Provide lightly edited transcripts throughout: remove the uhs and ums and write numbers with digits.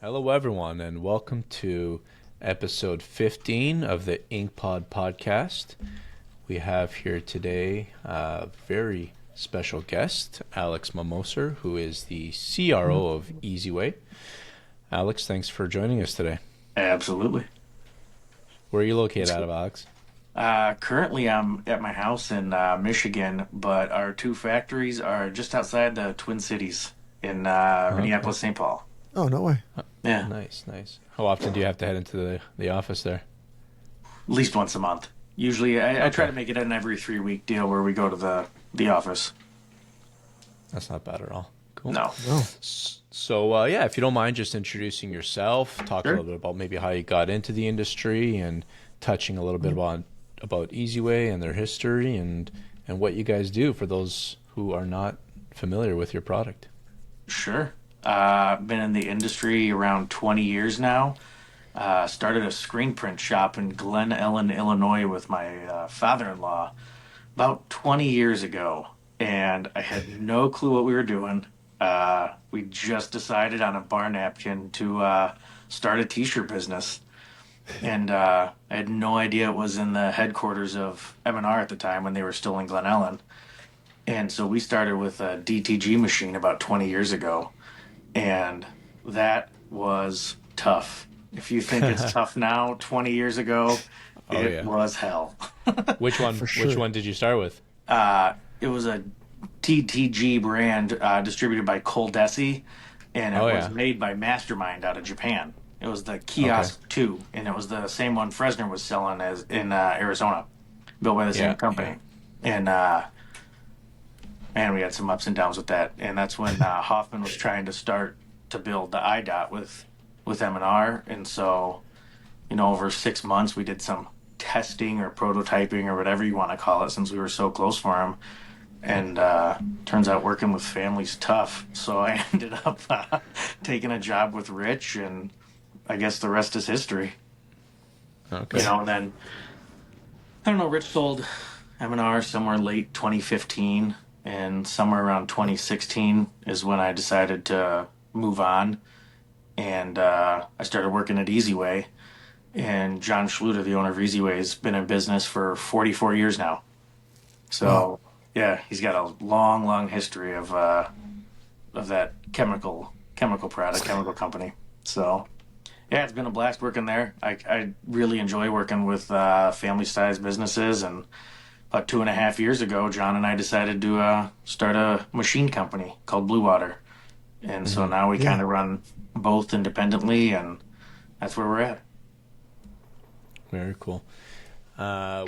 Hello, everyone, and welcome to episode 15 of the InkPod podcast. We have here today a very special guest, Alex Mammoser, who is the CRO of Easiway. Alex, thanks for joining us today. Absolutely. Where are you located out of, Alex? Currently, I'm at my house in Michigan, but our two factories are just outside the Twin Cities in Okay. Minneapolis, St. Paul. Oh, no way. Yeah, Nice, nice. How often do you have to head into the office there? at least once a month. Usually, I try Okay, to make it an every 3 week deal where we go to the office. that's not bad at all. Cool. No, No. So, yeah, if you don't mind just introducing yourself, talk a sure. little bit about maybe how you got into the industry and touching a little bit about Easyway and their history and what you guys do for those who are not familiar with your product. Sure. Been in the industry around 20 years now. Started a screen print shop in Glen Ellen, Illinois with my father-in-law about 20 years ago. And I had no clue what we were doing. We just decided on a bar napkin to start a t-shirt business. And I had no idea it was in the headquarters of M&R at the time when they were still in Glen Ellen. And so we started with a DTG machine about 20 years ago. And that was tough. If you think it's tough now, 20 years ago, Oh it yeah. was hell. Which one For which sure. one did you start with? It was a TTG brand distributed by Coldesi, and Oh it was yeah. made by Mastermind out of Japan. It was the Okay. Kiosk 2, and it was the same one Fresner was selling as in Arizona, built by the same Yeah, yeah. company. And and we had some ups and downs with that. And that's when Hoffman was trying to start to build the IDOT with M&R. And so, over 6 months, we did some testing or prototyping or whatever you want to call it, since we were so close for him. And turns out working with family's tough. So I ended up taking a job with Rich, and I guess the rest is history. Okay. And then I don't know. Rich sold M&R somewhere late 2015, and somewhere around 2016 is when I decided to move on, and I started working at Easyway. And John Schluter, the owner of Easyway, has been in business for 44 years now. Wow. So yeah, he's got a long, long history of that chemical product, chemical company. So yeah, it's been a blast working there. I really enjoy working with family sized businesses. And about 2.5 years ago, John and I decided to start a machine company called Blue Water. And so Hmm. now we kind Yeah. of run both independently, and that's where we're at. Very cool.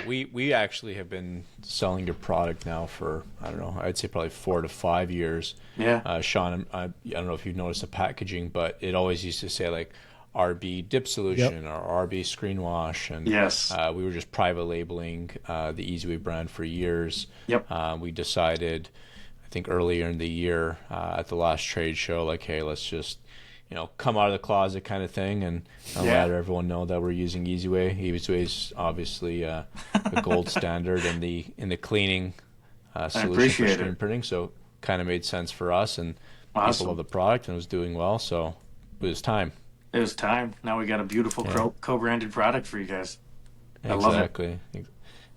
We actually have been selling your product now for, I don't know, I'd say probably 4 to 5 years. Yeah. Sean, I don't know if you've noticed the packaging, but it always used to say like RB dip Yep. solution or RB screen wash, and Yes. we were just private labeling the Easyway brand for years. Yep. We decided, I think earlier in the year at the last trade show, like, hey, let's just come out of the closet kind of thing, and Yeah. let everyone know that we're using Easyway. Easyway is obviously the gold standard in the cleaning I solution for appreciate screen it. printing. So kind of made sense for us, and people love Awesome. the product and it was doing well. So it was time. It was time. Now we got a beautiful Yeah, co-branded product for you guys. I love it. exactly.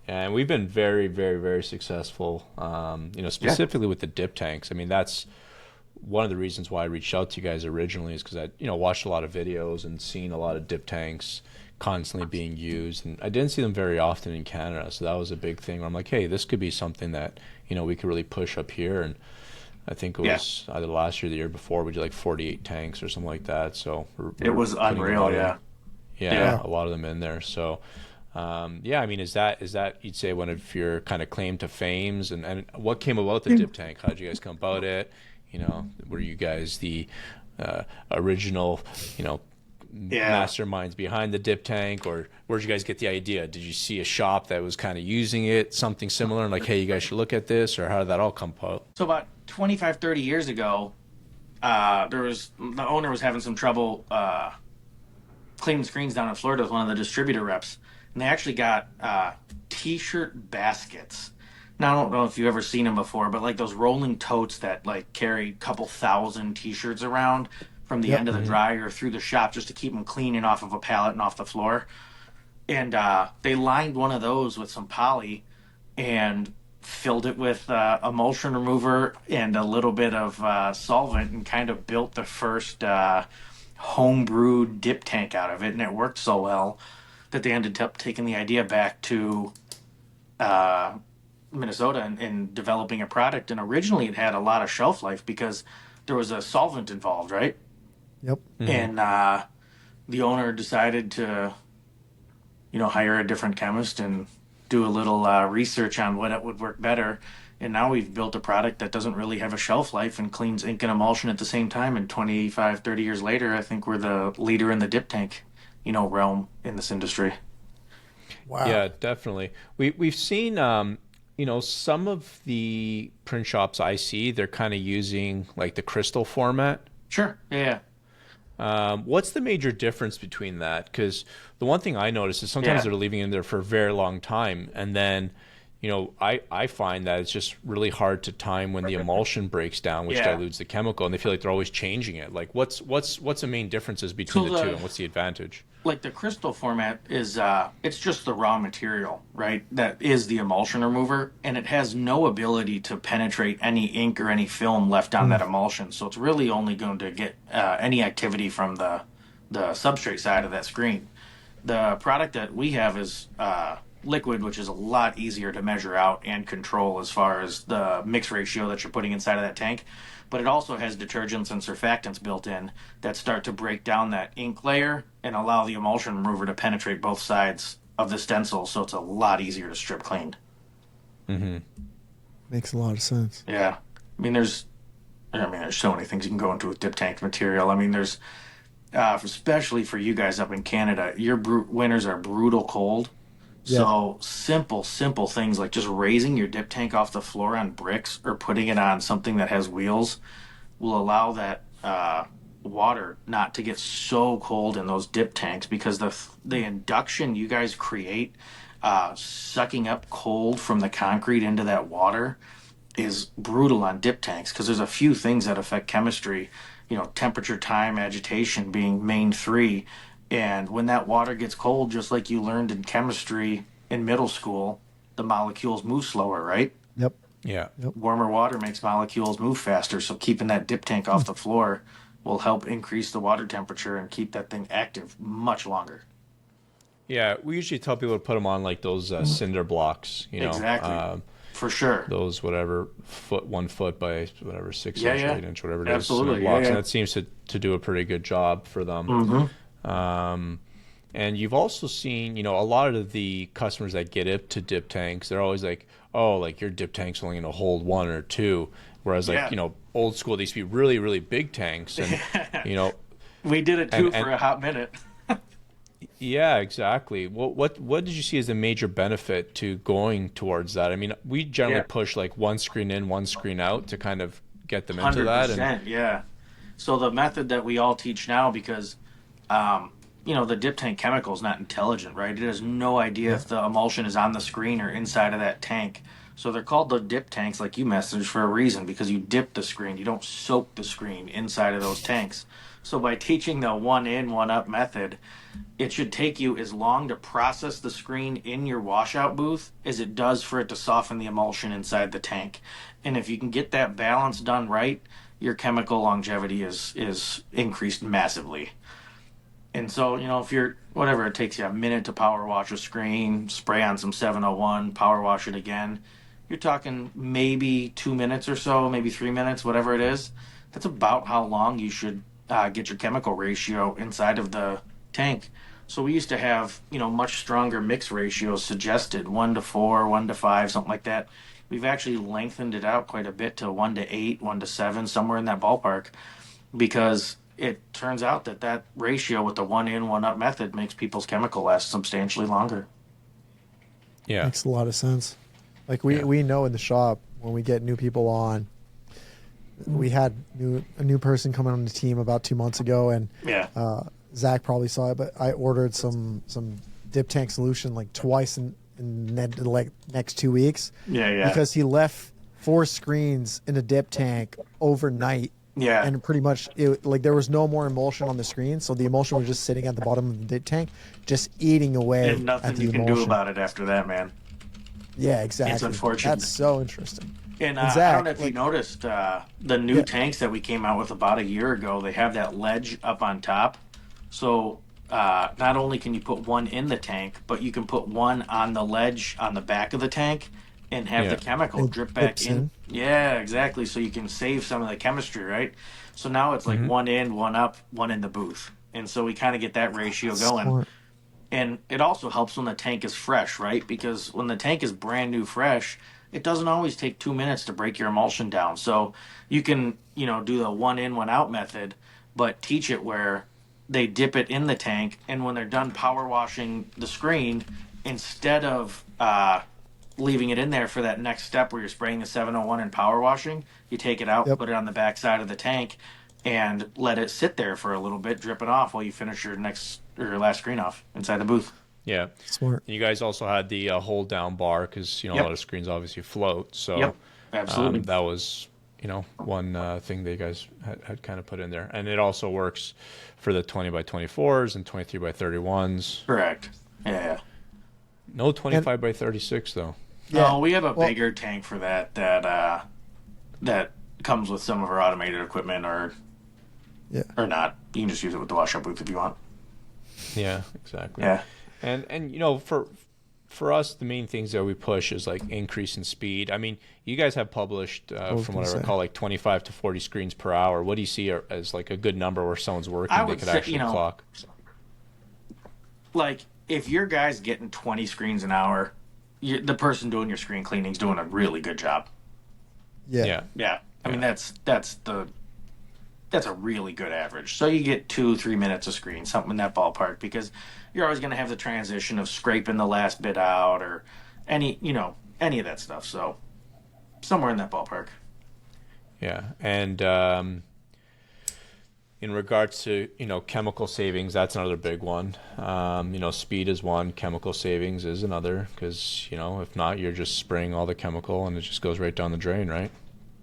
And we've been very, very, very successful. Yeah. Specifically with the dip tanks. I mean, that's one of the reasons why I reached out to you guys originally is because I, watched a lot of videos and seen a lot of dip tanks constantly being used, and I didn't see them very often in Canada. So that was a big thing where I'm like, hey, this could be something that we could really push up here. And I think it Yeah. was either last year or the year before we did like 48 tanks or something like that. So we're, It we're was putting a unreal. lot of Yeah. yeah, Yeah. Wow. a lot of them in there. So, yeah, I mean, is that you'd say one of your kind of claim to fames, and what came about the dip tank? How did you guys come about it? Were you guys the original, Yeah. masterminds behind the dip tank, or where'd you guys get the idea? Did you see a shop that was kind of using it, something similar, and like, hey, you guys should look at this, or how did that all come about? So about 25, 30 years ago, the owner was having some trouble cleaning screens down in Florida with one of the distributor reps, and they actually got T-shirt baskets. Now I don't know if you've ever seen them before, but like those rolling totes that like carry a couple thousand T-shirts around, from the end of the dryer through the shop just to keep them clean and off of a pallet and off the floor. And they lined one of those with some poly and filled it with emulsion remover and a little bit of solvent and kind of built the first home-brewed dip tank out of it. And it worked so well that they ended up taking the idea back to Minnesota and developing a product. And originally it had a lot of shelf life because there was a solvent involved, right? Yep. And the owner decided to, hire a different chemist and do a little research on what it would work better. And now we've built a product that doesn't really have a shelf life and cleans ink and emulsion at the same time. And 25, 30 years later, I think we're the leader in the dip tank, realm in this industry. Wow. Yeah, definitely. We've seen some of the print shops I see, they're kind of using like the crystal format. Sure. Yeah. What's the major difference between that? Because the one thing I notice is sometimes they're leaving it in there for a very long time, and then I find that it's just really hard to time when the emulsion breaks down, which dilutes the chemical, and they feel like they're always changing it. Like what's the main differences between the two, and what's the advantage? Like the crystal format is it's just the raw material, right? That is the emulsion remover, and it has no ability to penetrate any ink or any film left on that emulsion. So it's really only going to get any activity from the substrate side of that screen. The product that we have is liquid, which is a lot easier to measure out and control as far as the mix ratio that you're putting inside of that tank. But it also has detergents and surfactants built in that start to break down that ink layer and allow the emulsion remover to penetrate both sides of the stencil, so it's a lot easier to strip clean. Makes a lot of sense. Yeah. There's so many things you can go into with dip tank material. There's especially for you guys up in Canada, your winters are brutal cold. So simple things like just raising your dip tank off the floor on bricks or putting it on something that has wheels will allow that water not to get so cold in those dip tanks, because the induction you guys create sucking up cold from the concrete into that water is brutal on dip tanks, because there's a few things that affect chemistry, temperature, time, agitation being main three. And when that water gets cold, just like you learned in chemistry in middle school, the molecules move slower, right? Yep. Yeah. Warmer water makes molecules move faster, so keeping that dip tank off the floor will help increase the water temperature and keep that thing active much longer. Yeah, we usually tell people to put them on like those cinder blocks, Exactly. For sure. Those 1 foot by whatever 6 inch, 8 inch, whatever it is. Absolutely. Cinder blocks, and that seems to do a pretty good job for them. And you've also seen, a lot of the customers that get up to dip tanks, they're always like, oh, like your dip tank's only going to hold 1 or 2. Whereas old school, they used to be really, really big tanks. And, we did it too for a hot minute. Yeah, exactly. What did you see as the major benefit to going towards that? We generally push like 1 screen in, 1 screen out to kind of get them into that. 100%, yeah. So the method that we all teach now, because the dip tank chemical is not intelligent, right? It has no idea if the emulsion is on the screen or inside of that tank. So they're called the dip tanks, like you messaged, for a reason, because you dip the screen. You don't soak the screen inside of those tanks. So by teaching the 1 in, 1 up method, it should take you as long to process the screen in your washout booth as it does for it to soften the emulsion inside the tank. And if you can get that balance done right, your chemical longevity is increased massively. And so, if you're, whatever, it takes you a minute to power wash a screen, spray on some 701, power wash it again, you're talking maybe 2 minutes or so, maybe 3 minutes, whatever it is. That's about how long you should get your chemical ratio inside of the tank. So we used to have, much stronger mix ratios suggested, 1-4, 1-5, something like that. We've actually lengthened it out quite a bit to 1-8, 1-7, somewhere in that ballpark, because it turns out that ratio with the 1 in, 1 up method makes people's chemical last substantially longer. Yeah. Makes a lot of sense. Like we know in the shop when we get new people on, we had a new person coming on the team about 2 months ago, and Zach probably saw it, but I ordered some dip tank solution like twice in the next 2 weeks. Yeah. Because he left 4 screens in a dip tank overnight Yeah. and pretty much like there was no more emulsion on the screen, so the emulsion was just sitting at the bottom of the dip tank, just eating away And nothing at the you can emulsion. do about it after that, man. Yeah, It's exactly. unfortunate. That's so interesting. And And I don't Zach, know if you like, noticed the new yeah, tanks that we came out with about a year ago. They have that ledge up on top, so not only can you put one in the tank, but you can put one on the ledge on the back of the tank and have the Yeah. chemical it drip back dips in. in. Yeah, exactly. So you can save some of the chemistry, right? So now it's like Hmm. one in, one up, one in the booth, and so we kind of get that ratio going. Smart. And it also helps when the tank is fresh, right? Because when the tank is brand new fresh, it doesn't always take 2 minutes to break your emulsion down. So you can, do the one in, one out method, but teach it where they dip it in the tank. And when they're done power washing the screen, instead of leaving it in there for that next step where you're spraying the 701 and power washing, you take it out, Yep. put it on the back side of the tank, and let it sit there for a little bit, dripping off while you finish your next or your last screen off inside the booth. Yeah. Smart. And you guys also had the hold down bar because a lot Yep. of screens obviously float. So Yep. Absolutely. that was one thing that you guys had kind of put in there, and it also works for the 20 by 24s and 23 by 31s. Correct. Yeah. No 25 by 36 though. Yeah. No, we have a Well, bigger tank for that comes with some of our automated equipment yeah. or not. You can just use it with the washout booth if you want. Yeah, exactly. Yeah. And for us, the main things that we push is like increase in speed. I mean, you guys have published, was from what I gonna say. recall, like 25 to 40 screens per hour. What do you see as like a good number where someone's working I they would could say, actually clock? Like if your guy's getting 20 screens an hour, the person doing your screen cleaning is doing a really good job. Yeah. Yeah. Yeah. I mean Yeah. that's a really good average. So you get 2-3 minutes a screen, something in that ballpark, because you're always going to have the transition of scraping the last bit out or any of that stuff. So somewhere in that ballpark. Yeah. And in regards to, chemical savings, that's another big one. Speed is one, chemical savings is another, because, if not, you're just spraying all the chemical and it just goes right down the drain, right?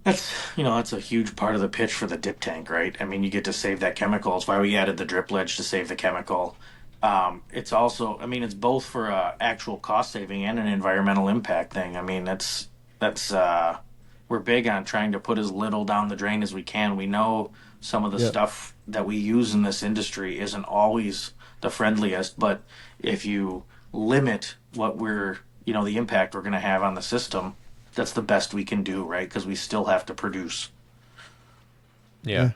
That's a huge part of the pitch for the dip tank, right? I mean, you get to save that chemical. It's why we added the drip ledge to save the chemical. It's also, I mean, it's both for actual cost saving and an environmental impact thing. I mean, we're big on trying to put as little down the drain as we can. We know some of the Yeah. stuff that we use in this industry isn't always the friendliest, but if you limit the impact we're going to have on the system, that's the best we can do, right? Because we still have to produce. Yeah.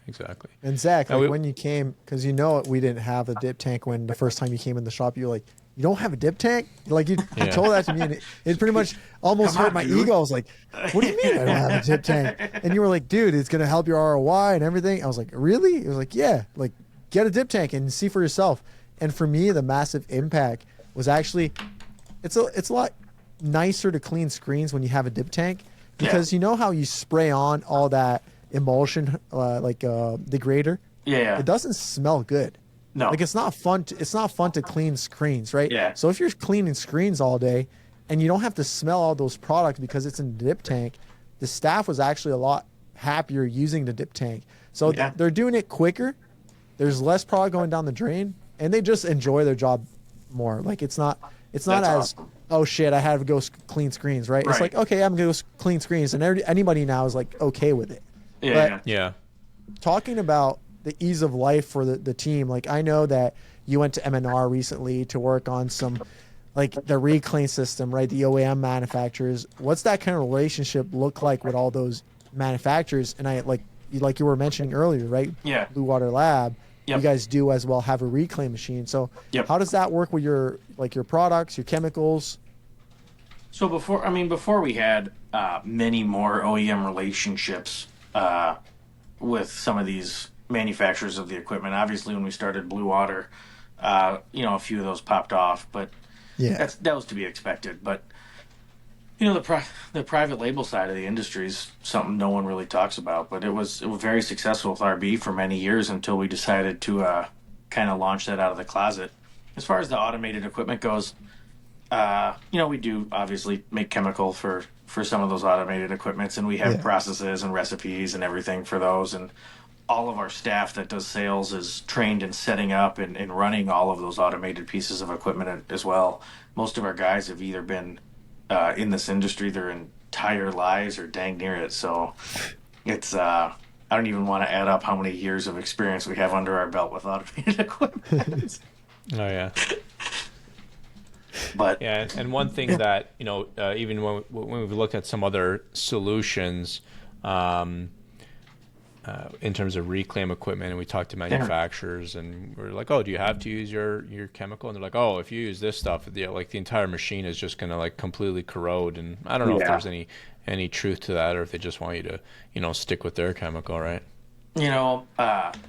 Exactly. And Zach, Now like when you came, because we didn't have a dip tank when the first time you came in the shop, you were like, you don't have a dip tank? Like you Yeah. told that to me, and it pretty much almost Come hurt on, my dude. ego. I was like, what do you mean I don't have a dip tank? And you were like, dude, it's gonna help your ROI and everything. I was like, really? It was like, yeah, like get a dip tank and see for yourself. And for me, the massive impact was actually, it's a lot nicer to clean screens when you have a dip tank, because you know how you spray on all that emulsion degrader. Yeah. It doesn't smell good. No. Like it's not fun to clean screens, right? Yeah. So if you're cleaning screens all day and you don't have to smell all those products because it's in the dip tank, the staff was actually a lot happier using the dip tank. So Yeah. they're doing it quicker. There's less product going down the drain, and they just enjoy their job more. Like it's not That's as awesome. oh shit, I had to go clean screens, right? It's Right. like, okay, I'm gonna go clean screens, and anybody now is like okay with it. Yeah. But Yeah. talking about the ease of life for the team, like I know that you went to M&R recently to work on some, like the reclaim system, right? The OEM manufacturers. What's that kind of relationship look like with all those manufacturers? And I like you were mentioning earlier, right? Yeah. Blue Water Lab. Yep. You guys do as well have a reclaim machine. So Yep. how does that work with your products, your chemicals? So before we had many more OEM relationships with some of these manufacturers of the equipment. Obviously, when we started Blue Water, a few of those popped off, but Yeah. that was to be expected. But the private label side of the industry is something no one really talks about. But it was very successful with RB for many years until we decided to kind of launch that out of the closet. As far as the automated equipment goes, we do obviously make chemical for for some of those automated equipments, and we have Yeah. processes and recipes and everything for those. And all of our staff that does sales is trained in setting up and running all of those automated pieces of equipment as well. Most of our guys have either been in this industry their entire lives or dang near it. So it's I don't even want to add up how many years of experience we have under our belt with automated equipment. Oh yeah. But Yeah, and one thing that even when we've looked at some other solutions, um, in terms of reclaim equipment, and we talked to yeah, manufacturers, and we're like, "Oh, do you have to use your chemical?" And they're like, "Oh, if you use this stuff, like the entire machine is just gonna like completely corrode." And I don't know if yeah. there's any truth to that, or if they just want you to stick with their chemical, right?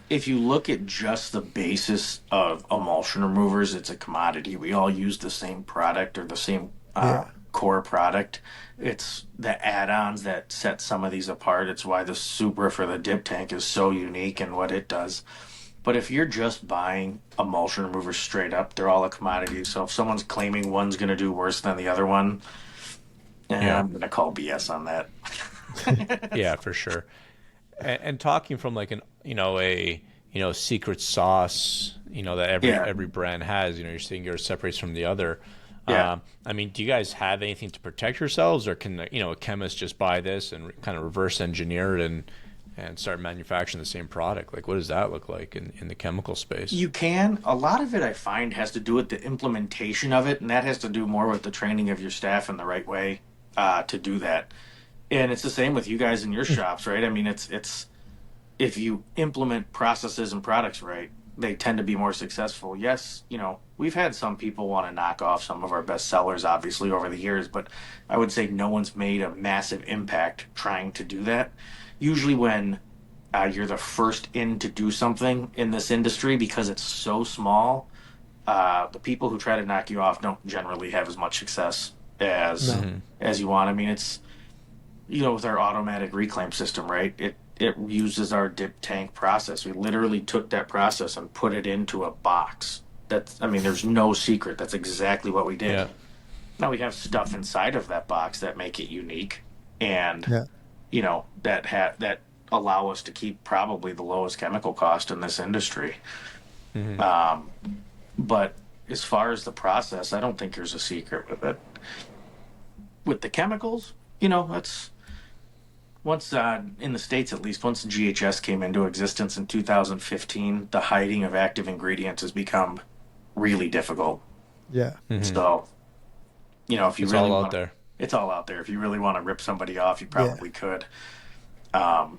If you look at just the basis of emulsion removers, it's a commodity. We all use the same product or the same Yeah. core product. It's the add-ons that set some of these apart. It's why the Supra for the dip tank is so unique in what it does. But if you're just buying emulsion removers straight up, they're all a commodity. So if someone's claiming one's going to do worse than the other one, Yeah, I'm going to call BS on that. yeah, for sure. And talking from like an a secret sauce that every Yeah, every brand has, you're saying yours separates from the other. yeah. I mean, do you guys have anything to protect yourselves, or can a chemist just buy this and kind of reverse engineer it and start manufacturing the same product? Like, what does that look like in the chemical space? You can. A lot of it I find has to do with the implementation of it, and that has to do more with the training of your staff in the right way to do that. And it's the same with you guys in your shops, right? I mean, it's if you implement processes and products right, they tend to be more successful. Yes, we've had some people want to knock off some of our best sellers, obviously, over the years, but I would say no one's made a massive impact trying to do that. Usually, when you're the first in to do something in this industry because it's so small, the people who try to knock you off don't generally have as much success as No. Hmm. as you want. I mean, it's with our automatic reclaim system, right? It uses our dip tank process. We literally took that process and put it into a box. I mean, there's no secret. That's exactly what we did. Yeah. Now we have stuff inside of that box that make it unique, and Yeah. that allow us to keep probably the lowest chemical cost in this industry. Hmm. Um, but as far as the process, I don't think there's a secret with it. With the chemicals, that's once in the States, at least, once GHS came into existence in 2015, the hiding of active ingredients has become really difficult. Yeah. Hmm. So, if you It's really all out want to, there. it's all out there. If you really want to rip somebody off, you Yeah. probably could. Um,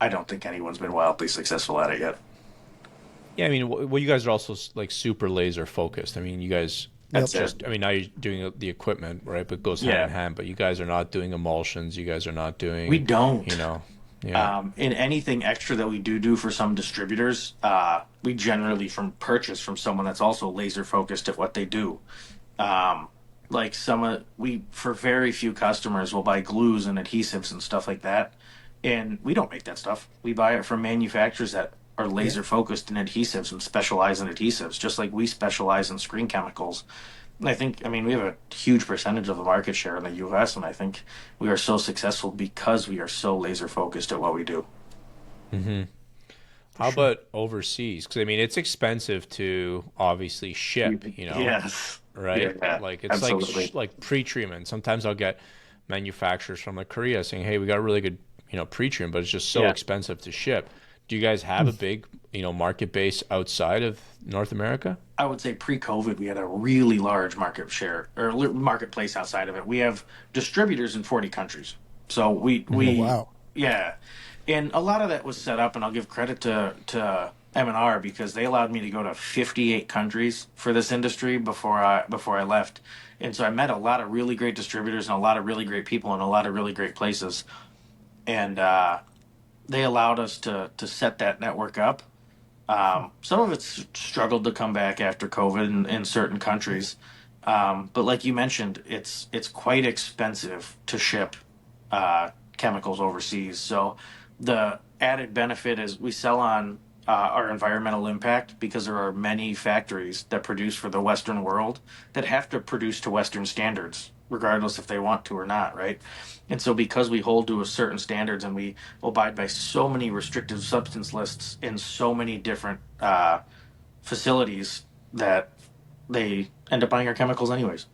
I don't think anyone's been wildly successful at it yet. Yeah, I mean, well, you guys are also like super laser focused. I mean, you guys Yep. That's it. just, I mean, now you're doing the equipment, right? But it goes hand in Yeah, hand. But you guys are not doing emulsions. You guys are not we doing, you don't. know, yeah. And anything extra that we do for some distributors, we generally from purchase from someone that's also laser focused at what they do. Um, like we for very few customers will buy glues and adhesives and stuff like that, and we don't make that stuff. We buy it from manufacturers that are Yeah. laser focused in adhesives and specialize in adhesives, just like we specialize in screen chemicals. And I mean, we have a huge percentage of the market share in the U.S., and I think we are so successful because we are so laser focused at what we do. Hmm. For How sure. about overseas? Because I mean, it's expensive to obviously ship, Yes, right? yeah, Like it's like absolutely. like pre-treatment. Sometimes I'll get manufacturers from like Korea saying, "Hey, we got a really good, pre-treatment, but it's just so Yeah. expensive to ship." Do you guys have a big, market base outside of North America? I would say pre-COVID, we had a really large market share or marketplace outside of it. We have distributors in 40 countries. So Oh Hmm. wow. yeah, and a lot of that was set up, and I'll give credit to M&R because they allowed me to go to 58 countries for this industry before I left, and so I met a lot of really great distributors and a lot of really great people in a lot of really great places, and they allowed us to set that network up. Some of it's struggled to come back after COVID in certain Yeah. countries, but like you mentioned, it's quite expensive to ship chemicals overseas. So the added benefit is we sell on our environmental impact because there are many factories that produce for the Western world that have to produce to Western standards. regardless if they want to or not, right? And so because we hold to a certain standards and we abide by so many restrictive substance lists in so many different facilities, that they end up buying our chemicals anyways.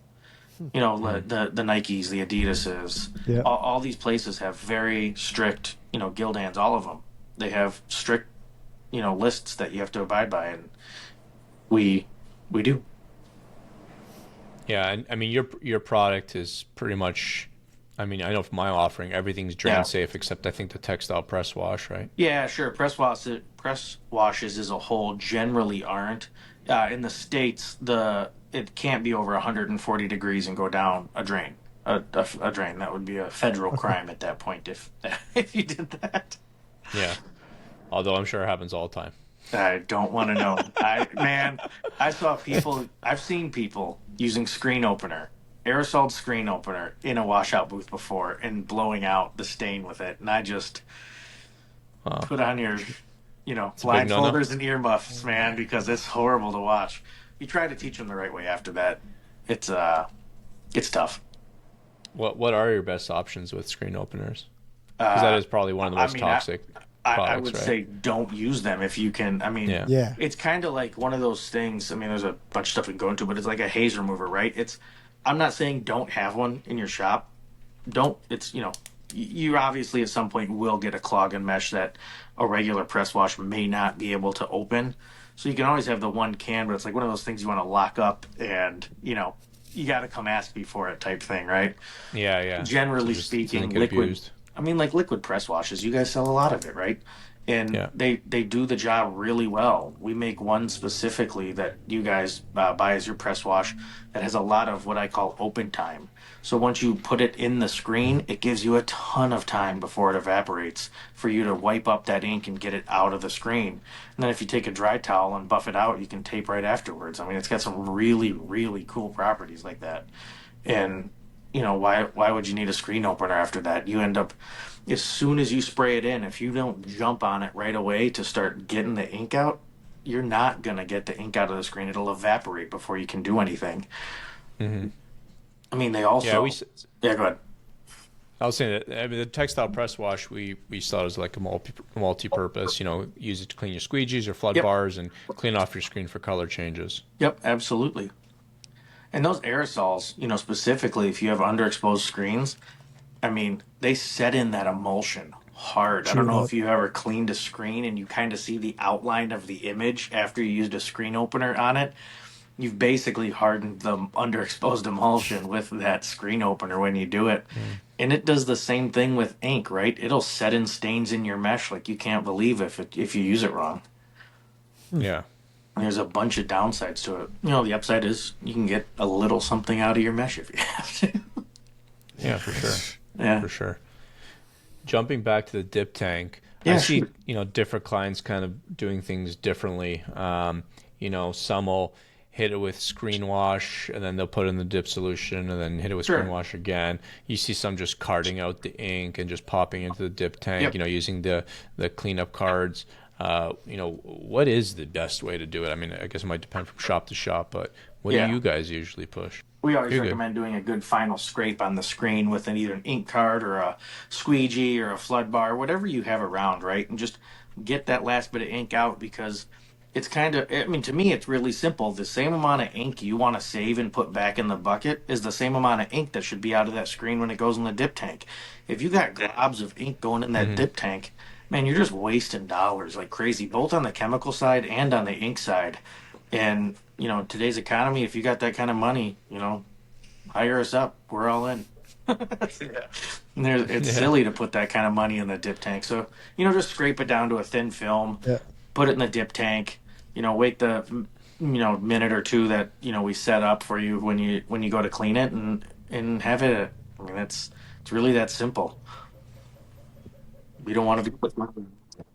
You know, the Nikes, the Adidases, Yeah. all these places have very strict, you know, Gildans, all of them. They have strict, you know, lists that you have to abide by, and we do. Yeah, and I mean your product is pretty much. I mean, I know from my offering, everything's drain Yeah. safe except I think the textile press wash, right? Yeah, sure. Press washes as a whole generally aren't. In the states, it can't be over 140 degrees and go down a drain. A drain, that would be a federal Okay. crime at that point if if you did that. Yeah. Although I'm sure it happens all the time. I don't want to know. I've seen people using aerosol screen opener in a washout booth before and blowing out the stain with it. And I just put on your, you know, It's a big no-no. blindfolders and earmuffs, man, because it's horrible to watch. You try to teach them the right way after that. It's it's tough. What are your best options with screen openers? Because that is probably one of the most mean, toxic I products, would right? say don't use them if you can. I mean, Yeah. Yeah. it's kind of like one of those things. I mean, there's a bunch of stuff we can go into, but it's like a haze remover, right? I'm not saying don't have one in your shop. Don't, it's, you know, you obviously at some point will get a clog and mesh that a regular press wash may not be able to open. So you can always have the one can, but it's like one of those things you want to lock up and, you know, you got to come ask me for it type thing, right? Yeah, yeah. So Generally just didn't speaking, get abused. liquid press washes, you guys sell a lot of it, right? And Yeah. they do the job really well. We make one specifically that you guys buy as your press wash that has a lot of what I call open time. So once you put it in the screen, it gives you a ton of time before it evaporates for you to wipe up that ink and get it out of the screen. And then if you take a dry towel and buff it out, you can tape right afterwards. I mean, it's got some really, really cool properties like that. And you know, why would you need a screen opener after that? You end up, as soon as you spray it in, if you don't jump on it right away to start getting the ink out, you're not gonna get the ink out of the screen. It'll evaporate before you can do anything. I mean, they Yeah, also, we. yeah, go ahead. I was saying that. I mean, the textile press wash we saw it as like a multi-purpose. You know, use it to clean your squeegees or flood Yep. bars and clean off your screen for color changes. Yep, absolutely. And those aerosols, you know, specifically if you have underexposed screens, I mean, they set in that emulsion hard. I don't Chew know up. if you ever cleaned a screen and you kind of see the outline of the image after you used a screen opener on it. You've basically hardened the underexposed emulsion with that screen opener when you do it. And it does the same thing with ink, right? It'll set in stains in your mesh like you can't believe if you use it wrong. Yeah. And there's a bunch of downsides to it. You know, the upside is you can get a little something out of your mesh if you have to. Yeah, for sure. Yeah. For sure. Jumping back to the dip tank, Yeah, I see, sure. you know, different clients kind of doing things differently. You know, some will hit it with screen wash and then they'll put in the dip solution and then hit it with Sure. screen wash again. You see some just carting out the ink and just popping into the dip tank, Yep. you know, using the cleanup cards. You know, what is the best way to do it? I mean, I guess it might depend from shop to shop, but what Yeah. do you guys usually push? We always You're good. recommend doing a good final scrape on the screen with either an ink card or a squeegee or a flood bar, whatever you have around, right? And just get that last bit of ink out because it's kind of, I mean, to me, it's really simple. The same amount of ink you want to save and put back in the bucket is the same amount of ink that should be out of that screen when it goes in the dip tank. If you got globs of ink going in that dip tank, man, you're just wasting dollars like crazy, both on the chemical side and on the ink side. And, you know, today's economy, if you got that kind of money, you know, hire us up. We're all in. And it's Yeah. silly to put that kind of money in the dip tank. So, you know, just scrape it down to a thin film, Yeah. put it in the dip tank, you know, wait the, you know, minute or two that, you know, we set up for you when you go to clean it and have it. I mean, it's really that simple. We don't want to be put money.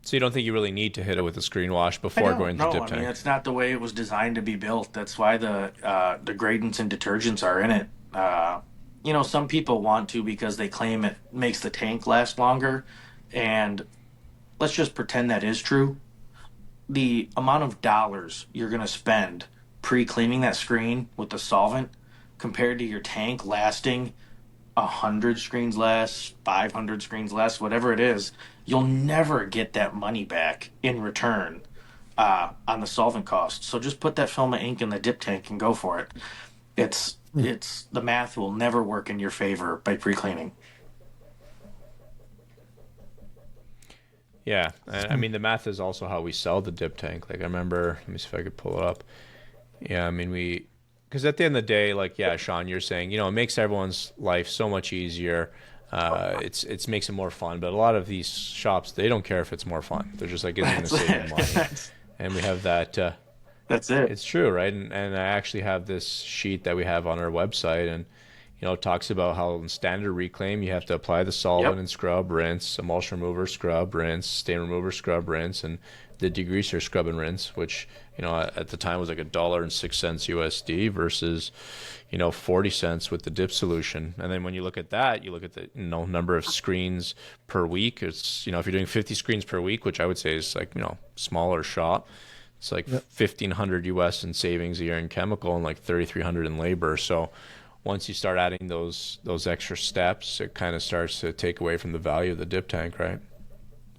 So you don't think you really need to hit it with a screen wash I before don't going to know. the dip I mean, tank? it's not the way it was designed to be built. That's why the degradants and detergents are in it. You know, some people want to because they claim it makes the tank last longer, and let's just pretend that is true. The amount of dollars you're going to spend pre-cleaning that screen with the solvent compared to your tank lasting 100 screens less, 500 screens less, whatever it is, you'll never get that money back in return on the solvent cost. So just put that film of ink in the dip tank and go for it. It's the math will never work in your favor by pre-cleaning. Yeah, I mean the math is also how we sell the dip tank. Like I remember, let me see if I could pull it up. Yeah, I mean because at the end of the day, like yeah, Sean, you're saying it makes everyone's life so much easier. It's makes it more fun. But a lot of these shops, they don't care if it's more fun. They're just like, it's going to save them money. And we have that. That's it. It's true, right? And I actually have this sheet that we have on our website, and it talks about how in standard reclaim you have to apply the solvent and scrub, rinse, emulsion remover, scrub, rinse, stain remover, scrub, rinse, and the degreaser, scrub and rinse, which at the time was like $1.06 USD versus 40 cents with the dip solution. And then when you look at that, you look at the number of screens per week. It's if you're doing 50 screens per week, which I would say is like smaller shop. It's like 1,500 US in savings a year in chemical and like 3,300 in labor. So once you start adding those extra steps, it kind of starts to take away from the value of the dip tank, right?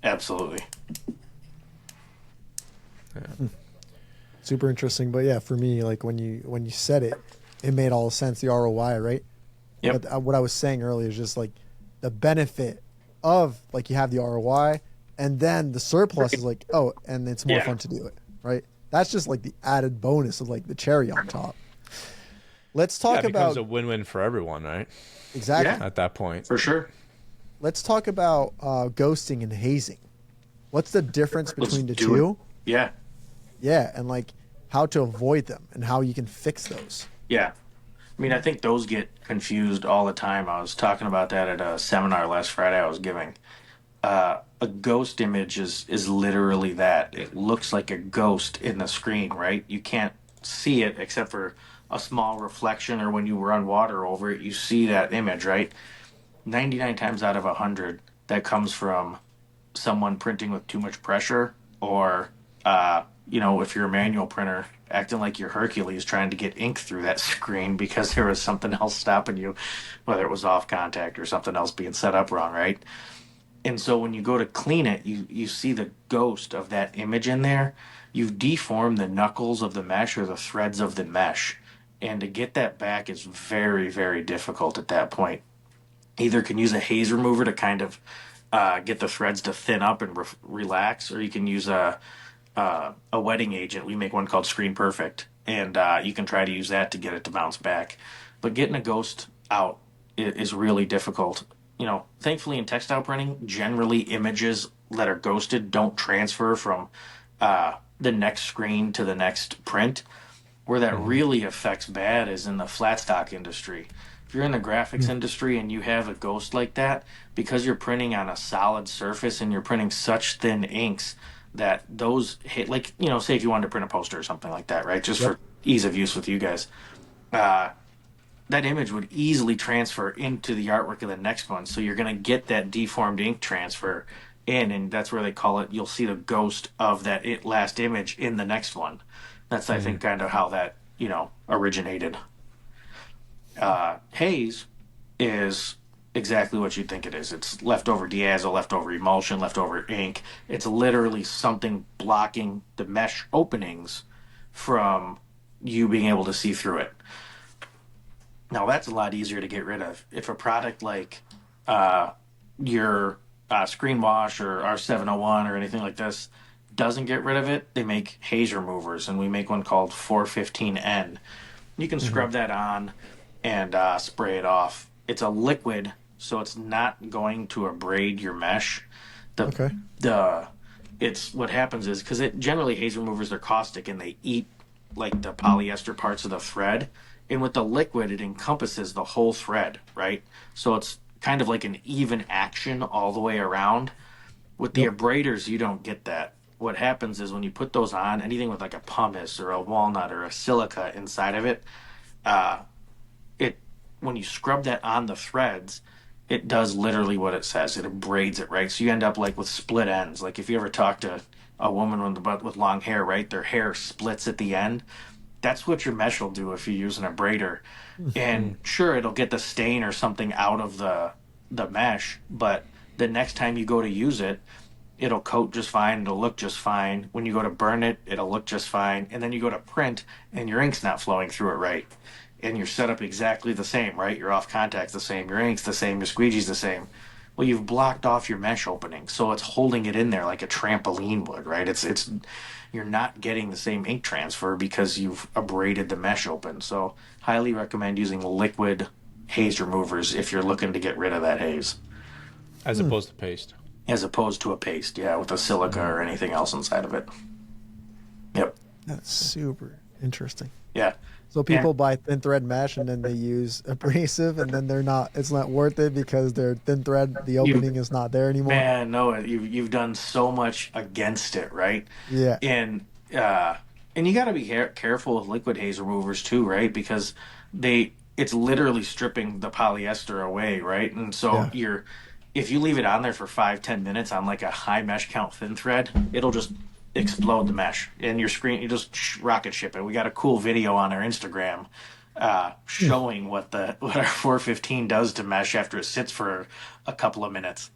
Absolutely. Yeah. Super interesting. But yeah, for me, like when you said it, it made all sense, the ROI, right? Yep. But what I was saying earlier is just like the benefit of like you have the ROI and then the surplus is like, oh, and it's more fun to do it, right? That's just like the added bonus of like the cherry on top. Let's talk it about becomes a win-win for everyone, right? Exactly. At that point. For sure. Let's talk about ghosting and hazing. What's the difference between the two? Yeah. Yeah, and like how to avoid them and how you can fix those. Yeah. I mean, I think those get confused all the time. I was talking about that at a seminar last Friday I was giving. A ghost image is literally that. It looks like a ghost in the screen, right? You can't see it except for a small reflection, or when you run water over it, you see that image, right? 99 times out of 100, that comes from someone printing with too much pressure, or if you're a manual printer, acting like you're Hercules trying to get ink through that screen because there was something else stopping you, whether it was off contact or something else being set up wrong, right? And so when you go to clean it, you see the ghost of that image in there. You've deformed the knuckles of the mesh or the threads of the mesh. And to get that back is very, very difficult at that point. Either can use a haze remover to kind of get the threads to thin up and relax, or you can use a wetting agent. We make one called Screen Perfect, and you can try to use that to get it to bounce back. But getting a ghost out is really difficult. Thankfully in textile printing, generally images that are ghosted don't transfer from the next screen to the next print. Where that really affects bad is in the flat stock industry. If you're in the graphics industry and you have a ghost like that, because you're printing on a solid surface and you're printing such thin inks that those hit, like, say if you wanted to print a poster or something like that, right? Just for ease of use with you guys. That image would easily transfer into the artwork of the next one. So you're going to get that deformed ink transfer in, and that's where they call it, you'll see the ghost of that last image in the next one. That's, I think, kind of how that, originated. Haze is exactly what you'd think it is. It's leftover diazo, leftover emulsion, leftover ink. It's literally something blocking the mesh openings from you being able to see through it. Now, that's a lot easier to get rid of. If a product like your Screen Wash or R701 or anything like this doesn't get rid of it, they make haze removers, and we make one called 415N. You can scrub that on and spray it off. It's a liquid, so it's not going to abrade your mesh. It's what happens is, because generally haze removers, they're caustic and they eat like the polyester parts of the thread, and with the liquid it encompasses the whole thread, right? So it's kind of like an even action all the way around. With the abraders, you don't get that. What happens is when you put those on, anything with like a pumice or a walnut or a silica inside of it, when you scrub that on the threads, it does literally what it says. It abrades it, right? So you end up like with split ends. Like if you ever talk to a woman with long hair, right? Their hair splits at the end. That's what your mesh will do if you use an abrader. And sure, it'll get the stain or something out of the mesh, but the next time you go to use it, it'll coat just fine, it'll look just fine. When you go to burn it, it'll look just fine. And then you go to print and your ink's not flowing through it right. And you're set up exactly the same, right? Your off contact's the same, your ink's the same, your squeegee's the same. Well, you've blocked off your mesh opening, so it's holding it in there like a trampoline would, right? It's you're not getting the same ink transfer because you've abraded the mesh open. So, highly recommend using liquid haze removers if you're looking to get rid of that haze, as opposed to paste. as opposed to a paste, yeah, with a silica or anything else inside of it. Yep. That's super interesting. Yeah. So people buy thin thread mesh and then they use abrasive and then it's not worth it because their thin thread, the opening is not there anymore. Man, no, you've done so much against it, right? Yeah. And you got to be careful with liquid haze removers too, right? Because it's literally stripping the polyester away, right? And so if you leave it on there for 5-10 minutes on like a high mesh count thin thread, it'll just explode the mesh and your screen. You just rocket ship it. We got a cool video on our Instagram showing what our 415 does to mesh after it sits for a couple of minutes.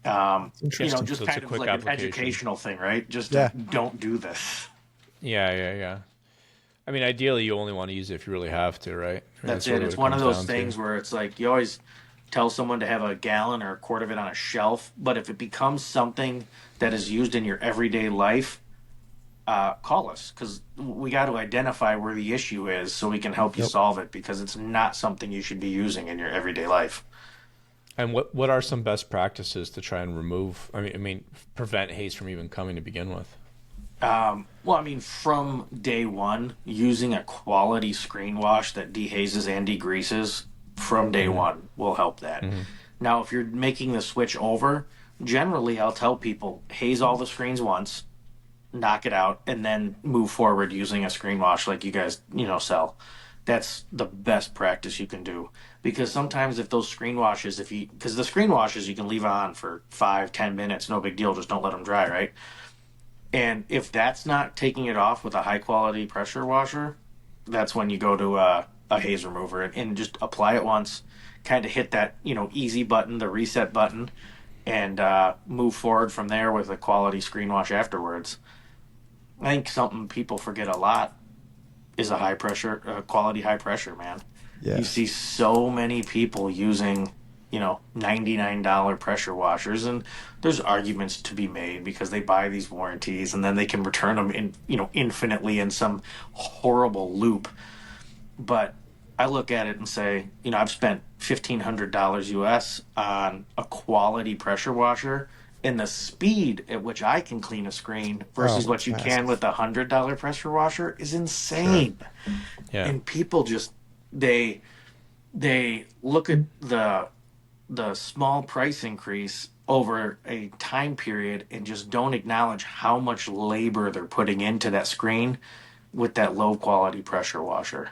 Just So kind of like an educational thing, right? Just don't do this. Yeah. I mean, ideally, you only want to use it if you really have to, right? That's it. It's one of those things where it's like you always tell someone to have a gallon or a quart of it on a shelf, but if it becomes something that is used in your everyday life, call us, because we got to identify where the issue is so we can help you solve it, because it's not something you should be using in your everyday life. And what are some best practices to try and remove? I mean, prevent haze from even coming to begin with. From day one, using a quality screen wash that dehazes and degreases from day one will help that. Now, if you're making the switch over, generally I'll tell people haze all the screens once, knock it out, and then move forward using a screen wash like you guys sell. That's the best practice you can do, because sometimes if those screen washes, because the screen washes you can leave on for 5-10 minutes, no big deal, just don't let them dry, right? And if that's not taking it off with a high quality pressure washer, that's when you go to a haze remover and just apply it once, kind of hit that easy button, the reset button, and move forward from there with a quality screen wash afterwards. I think something people forget a lot is a quality high pressure, man. Yeah. You see so many people using $99 pressure washers, and there's arguments to be made because they buy these warranties and then they can return them infinitely in some horrible loop. But I look at it and say, I've spent $1,500 US on a quality pressure washer, and the speed at which I can clean a screen versus what you can with a $100 pressure washer is insane. Sure. Yeah. And people just they look at the small price increase over a time period and just don't acknowledge how much labor they're putting into that screen with that low quality pressure washer.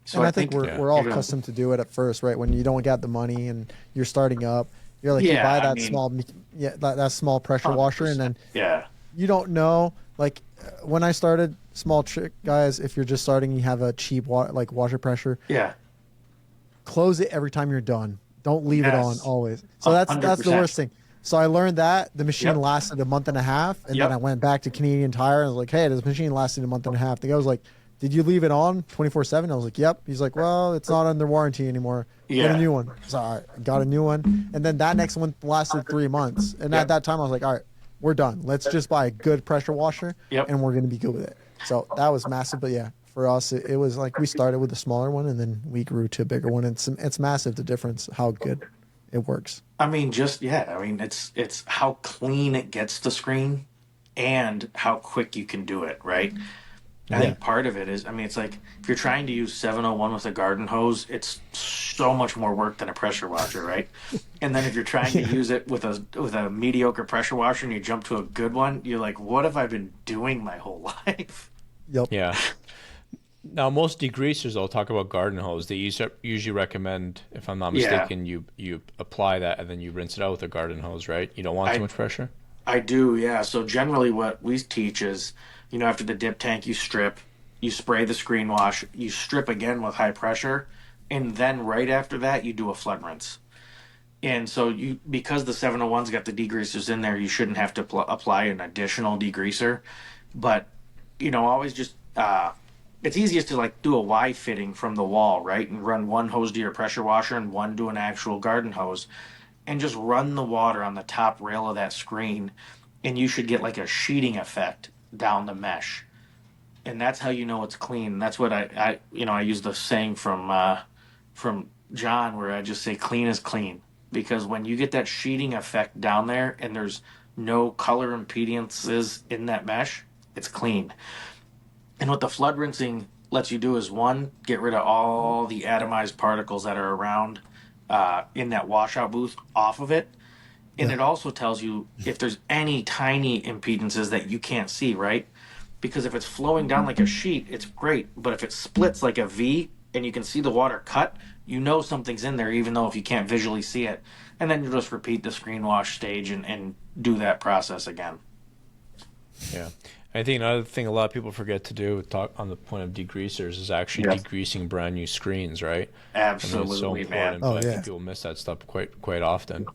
So and I think we're all accustomed to do it at first, right? When you don't get the money and you're starting up, you're like, you buy that small pressure 100%. Washer, and then you don't know. Like when I started, small trick, guys, if you're just starting, you have a cheap washer pressure. Yeah. Close it every time you're done. Don't leave it on always. So that's the worst thing. So I learned that the machine lasted a month and a half, and then I went back to Canadian Tire and I was like, hey, this machine lasted a month and a half. The guy was like, did you leave it on 24/7? I was like, yep. He's like, well, it's not under warranty anymore. Get a new one. So I got a new one, and then that next one lasted 3 months. And at that time, I was like, all right, we're done. Let's just buy a good pressure washer, and we're going to be good with it. So that was massive. But yeah, for us, it was like we started with a smaller one, and then we grew to a bigger one. It's massive, the difference, how good it works. I mean, it's how clean it gets the screen and how quick you can do it, right? I think part of it is, it's like if you're trying to use 701 with a garden hose, it's so much more work than a pressure washer, right? And then if you're trying to use it with a mediocre pressure washer and you jump to a good one, you're like, what have I been doing my whole life? Yep. Yeah. Now, most degreasers, I'll talk about garden hose. They usually recommend, if I'm not mistaken, you apply that and then you rinse it out with a garden hose, right? You don't want too much pressure? I do, yeah. So generally what we teach is After the dip tank, you strip, you spray the screen wash, you strip again with high pressure, and then right after that, you do a flood rinse. And so because the 701's got the degreasers in there, you shouldn't have to apply an additional degreaser. But always just it's easiest to like do a Y fitting from the wall, right? And run one hose to your pressure washer and one to an actual garden hose, and just run the water on the top rail of that screen, and you should get like a sheeting effect down the mesh, and that's how you know it's clean. That's what I use the saying from John, where I just say clean is clean, because when you get that sheeting effect down there and there's no color impedances in that mesh, it's clean. And what the flood rinsing lets you do is, one, get rid of all the atomized particles that are around in that washout booth off of it. And Yeah. it also tells you if there's any tiny impedances that you can't see, right? Because if it's flowing down like a sheet, it's great. But if it splits like a V and you can see the water cut, you know something's in there, even though if you can't visually see it. And then you just repeat the screen wash stage and do that process again. Yeah. I think another thing a lot of people forget to do, talk on the point of degreasers, is actually degreasing brand new screens, right? Absolutely, I know it's so man. important, but I think people miss that stuff quite often.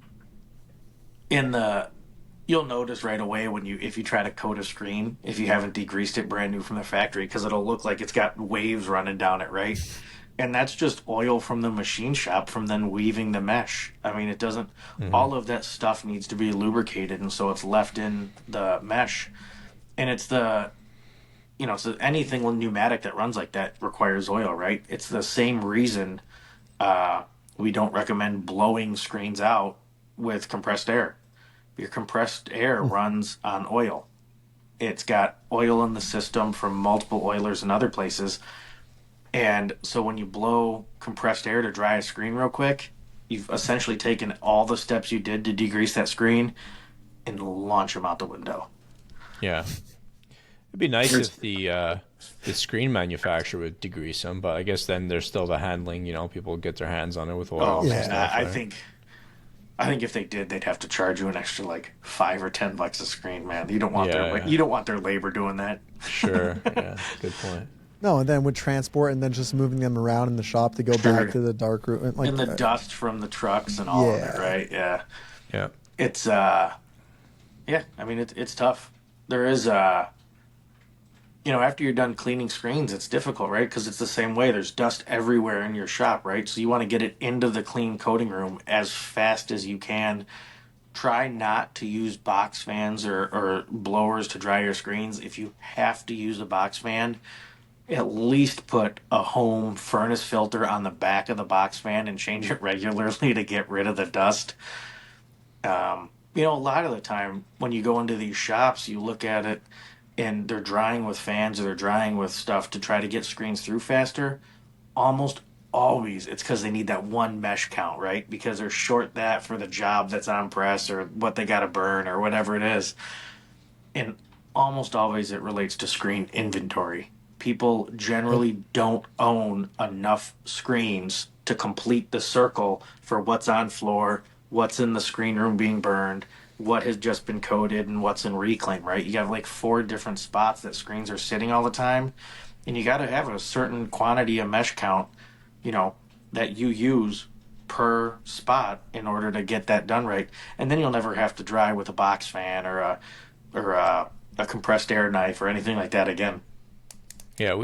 You'll notice right away if you try to coat a screen, if you haven't degreased it brand new from the factory, because it'll look like it's got waves running down it, right? And that's just oil from the machine shop from then weaving the mesh. I mean, it doesn't. All of that stuff needs to be lubricated, and so it's left in the mesh. And it's so anything pneumatic that runs like that requires oil, right? It's the same reason we don't recommend blowing screens out with compressed air. Your compressed air runs on oil. It's got oil in the system from multiple oilers and other places. And so when you blow compressed air to dry a screen real quick, you've essentially taken all the steps you did to degrease that screen and launch them out the window. Yeah. It'd be nice if the screen manufacturer would degrease them, but I guess then there's still the handling, people get their hands on it with oil and stuff. I think if they did, they'd have to charge you an extra like $5 or $10 a screen, man. You don't want their labor doing that. Sure. Yeah. Good point. No, and then with transport and then just moving them around in the shop to go back to the dark room. And the dust from the trucks and all of it, right? Yeah. Yeah. It's, I mean, it's tough. There is, after you're done cleaning screens, it's difficult, right? Because it's the same way. There's dust everywhere in your shop, right? So you want to get it into the clean coating room as fast as you can. Try not to use box fans or blowers to dry your screens. If you have to use a box fan, at least put a home furnace filter on the back of the box fan and change it regularly to get rid of the dust. A lot of the time when you go into these shops, you look at it and they're drying with fans or they're drying with stuff to try to get screens through faster. Almost always it's because they need that one mesh count, right? Because they're short that for the job that's on press or what they got to burn or whatever it is. And almost always it relates to screen inventory. People generally don't own enough screens to complete the circle for what's on floor, what's in the screen room being burned, what has just been coated, and what's in reclaim, right? You got like 4 different spots that screens are sitting all the time, and you got to have a certain quantity of mesh count, that you use per spot in order to get that done right. And then you'll never have to dry with a box fan or a compressed air knife or anything like that again. Yeah,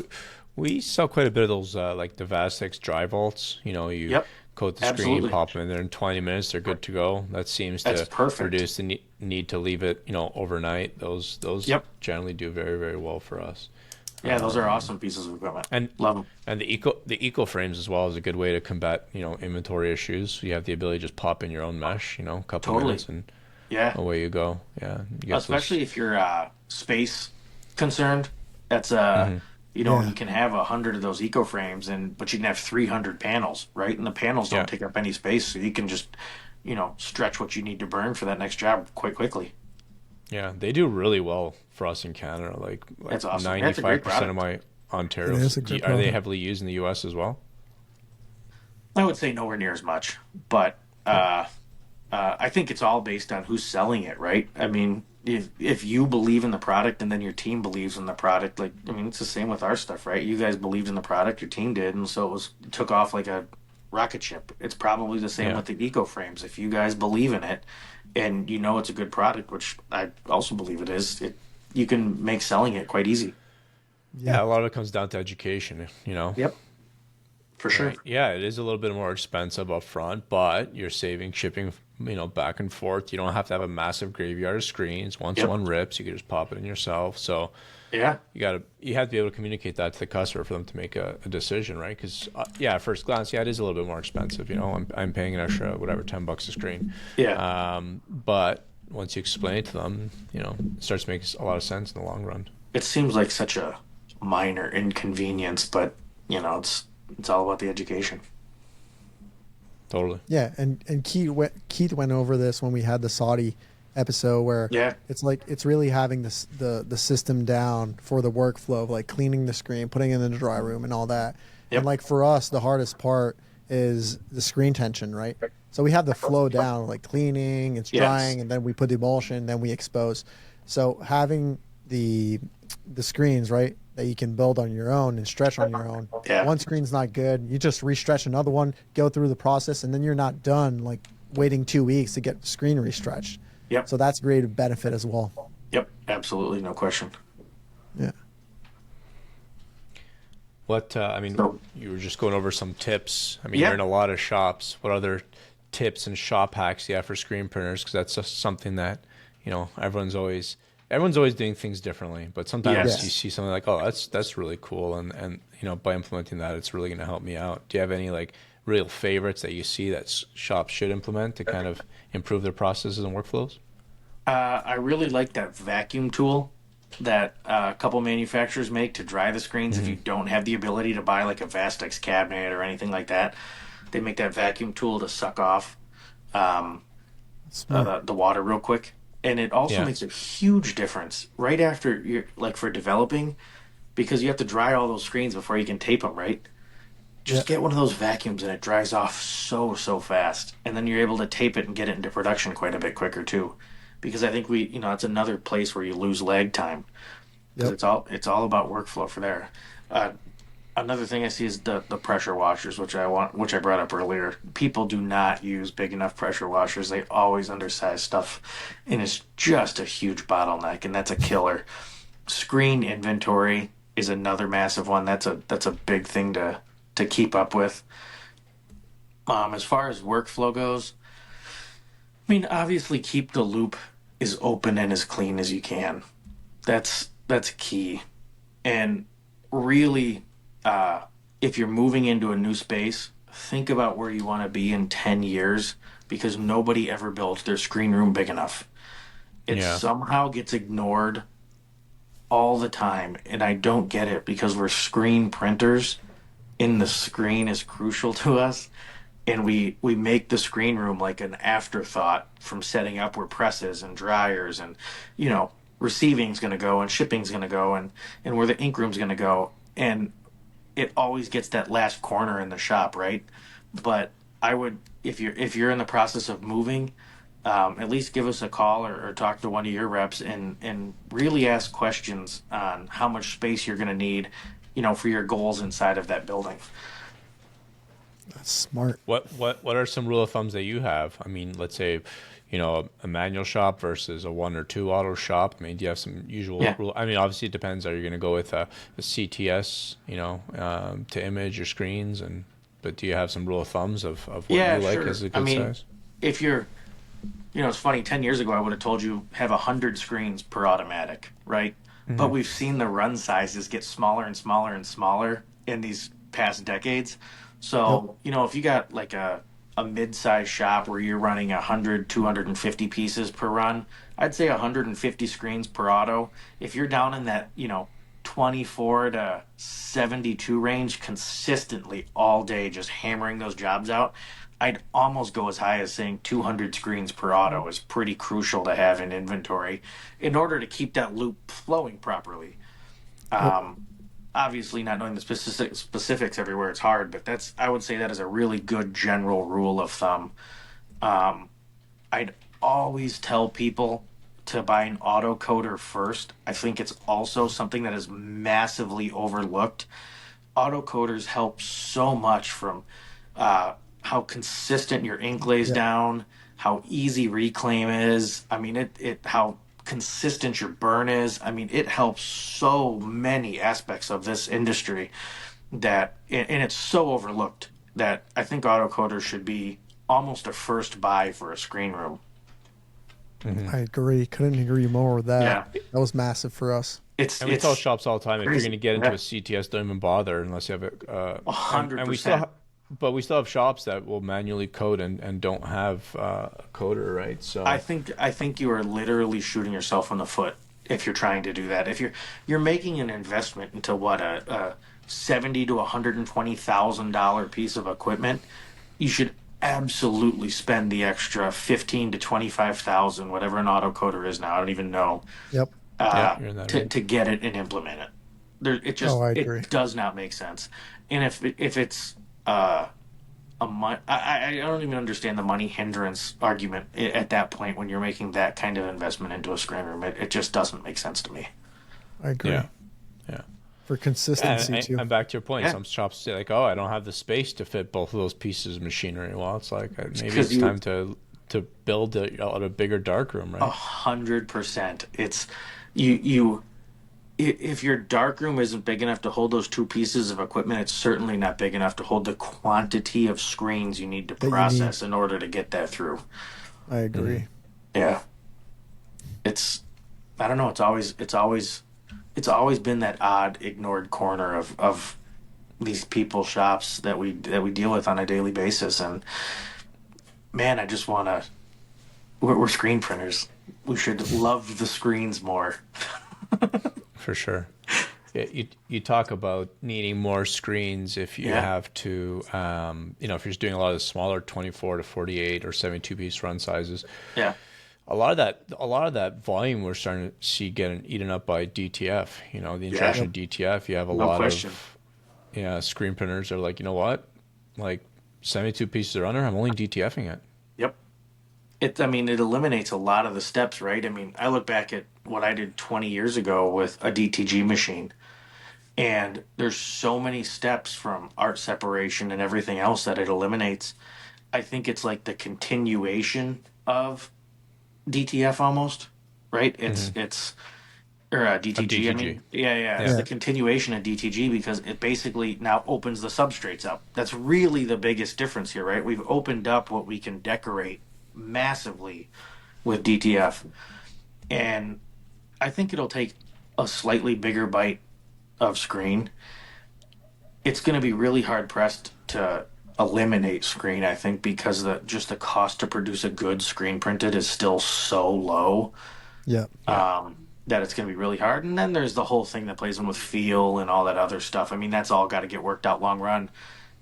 we sell quite a bit of those like the Vastex dry vaults. You coat the screen, pop them in there in 20 minutes, they're good to go. That seems to reduce the need to leave it, overnight. Those generally do very, very well for us. Yeah, those are awesome pieces of equipment. And love them. And the eco frames as well is a good way to combat inventory issues. You have the ability to just pop in your own mesh, a couple minutes, and away you go. Yeah, especially if you're space concerned. That's you can have 100 of those eco frames, but you can have 300 panels, right? And the panels don't take up any space, so you can just stretch what you need to burn for that next job quite quickly. Yeah, they do really well for us in Canada. Like that's awesome. 95% of my Ontario, are they heavily used in the U.S. as well? I would say nowhere near as much, but I think it's all based on who's selling it, right? I mean, if you believe in the product and then your team believes in the product, like, I mean, it's the same with our stuff, right? You guys believed in the product, your team did, and so it took off like a rocket ship. It's probably the same Yeah. with the eco frames. If you guys believe in it and you know it's a good product, which I also believe it is, you can make selling it quite easy. Yeah. Yeah, a lot of it comes down to education, you know. Yep, for sure. Right. Yeah, it is a little bit more expensive up front, but you're saving shipping, back and forth. You don't have to have a massive graveyard of screens. Once Yep. one rips, you can just pop it in yourself. So Yeah. you have to be able to communicate that to the customer for them to make a decision, right? Because yeah, at first glance, yeah, it is a little bit more expensive. I'm paying an extra whatever $10 a screen, Yeah. but once you explain it to them, it starts to make a lot of sense in the long run. It seems like such a minor inconvenience, but it's all about the education. Totally. Yeah, and Keith went over this when we had the Saudi episode where Yeah. it's like it's really having the system down for the workflow of like cleaning the screen, putting it in the dry room and all that. Yep. And like for us, the hardest part is the screen tension, right? So we have the flow down, like cleaning, it's Yes. drying, and then we put the emulsion, then we expose. So having the screens, right, that you can build on your own and stretch on your own. Yeah. One screen's not good, you just restretch another one, go through the process, and then you're not done like waiting 2 weeks to get the screen restretched. Yep. So that's a great benefit as well. Yep. Absolutely. No question. Yeah. I mean, So- you were just going over some tips. I mean, Yeah. you're in a lot of shops. What other tips and shop hacks do you have for screen printers? Because that's just something that, everyone's always doing things differently. But sometimes Yes. you see something like, oh, that's really cool, and by implementing that, it's really going to help me out. Do you have any like real favorites that you see that shops should implement to kind of improve their processes and workflows? I really like that vacuum tool that a couple manufacturers make to dry the screens if you don't have the ability to buy like a Vastex cabinet or anything like that. They make that vacuum tool to suck off Smart. the water real quick. And it also Yeah. makes a huge difference right after you're like for developing because you have to dry all those screens before you can tape them, right? Just Yeah. get one of those vacuums and it dries off so fast. And then you're able to tape it and get it into production quite a bit quicker too. Because I think it's another place where you lose lag time. Because Yep. it's all about workflow for there. Another thing I see is the pressure washers, which I brought up earlier. People do not use big enough pressure washers. They always undersize stuff, and it's just a huge bottleneck, and that's a killer. Screen inventory is another massive one. That's a big thing to keep up with. As far as workflow goes, I mean, obviously keep the loop as open and as clean as you can. That's key, and really if you're moving into a new space, think about where you want to be in 10 years because nobody ever built their screen room big enough. It Yeah. somehow gets ignored all the time, and I don't get it because we're screen printers and the screen is crucial to us. And we make the screen room like an afterthought from setting up where presses and dryers and, receiving's going to go and shipping's going to go and where the ink room's going to go. And it always gets that last corner in the shop, right? But I would, if you're in the process of moving, at least give us a call or talk to one of your reps and really ask questions on how much space you're going to need, for your goals inside of that building. That's smart. What are some rule of thumbs that you have? I mean, let's say, a manual shop versus a 1 or 2 auto shop. I mean, do you have some usual Yeah. rule? I mean, obviously it depends. Are you going to go with a CTS, to image your screens, but do you have some rule of thumbs of what Yeah, you like sure. as a I good mean, size? if you're, it's funny. 10 years ago, I would have told you have 100 screens per automatic, right? But we've seen the run sizes get smaller and smaller and smaller in these past decades. So if you got like a mid-sized shop where you're running 100, 250 pieces per run, I'd say 150 screens per auto. If you're down in that 24 to 72 range consistently all day, just hammering those jobs out, I'd almost go as high as saying 200 screens per auto is pretty crucial to have in inventory in order to keep that loop flowing properly. Obviously, not knowing the specifics everywhere, it's hard, but I would say that is a really good general rule of thumb. I'd always tell people to buy an autocoder first. I think it's also something that is massively overlooked. Autocoders help so much from how consistent your ink lays Yeah. down, how easy reclaim is. I mean, it how consistent your burn is. I mean, it helps so many aspects of this industry and it's so overlooked that I think autocoders should be almost a first buy for a screen room. I agree. Couldn't agree more with that. Yeah. That was massive for us. And we tell shops all the time, if you're crazy. going to get into Yeah. a CTS, don't even bother unless you have a. And we still, 100%. but we still have shops that will manually code and don't have a coder, right? So I think you are literally shooting yourself in the foot if you're trying to do that. If you're making an investment into what a $70 to $120,000 piece of equipment, you should absolutely spend the extra 15 to 25,000, whatever an autocoder is now. I don't even know. Yep. yeah, you're in that range. To get it and implement it. It just I agree. it does not make sense. And if it's I don't even understand the money hindrance argument at that point when you're making that kind of investment into a screen room. It just doesn't make sense to me. I agree. Yeah, yeah. For consistency too. And back to your point, Yeah. some shops say like, "Oh, I don't have the space to fit both of those pieces of machinery." Well, it's like maybe 'cause it's time to build a bigger dark room, right? 100%. It's you. If your dark room isn't big enough to hold those two pieces of equipment, it's certainly not big enough to hold the quantity of screens you need to you process in order to get that through. I agree. Yeah. I don't know, it's always been that odd ignored corner of these people shops that we deal with on a daily basis. And man, I just want to we're screen printers. We should love the screens more. For sure. Yeah, you talk about needing more screens if you have to, if you're just doing a lot of the smaller 24 to 48 or 72 piece run sizes. Yeah. A lot of that volume we're starting to see getting eaten up by DTF. The introduction of DTF. You have a lot of screen printers are like, you know what, like 72 pieces of runner, I'm only DTFing it. Yep. It eliminates a lot of the steps, right? I mean, I look back at what I did 20 years ago with a DTG machine, and there's so many steps from art separation and everything else that it eliminates. I think it's like the continuation of DTF almost, right? It's or DTG. I mean, yeah. It's the continuation of DTG because it basically now opens the substrates up. That's really the biggest difference here, right? We've opened up what we can decorate massively with DTF, and I think it'll take a slightly bigger bite of screen. It's going to be really hard pressed to eliminate screen, I think, because the cost to produce a good screen printed is still so low. Yeah. That it's going to be really hard. And then there's the whole thing that plays in with feel and all that other stuff. I mean, that's all got to get worked out long run.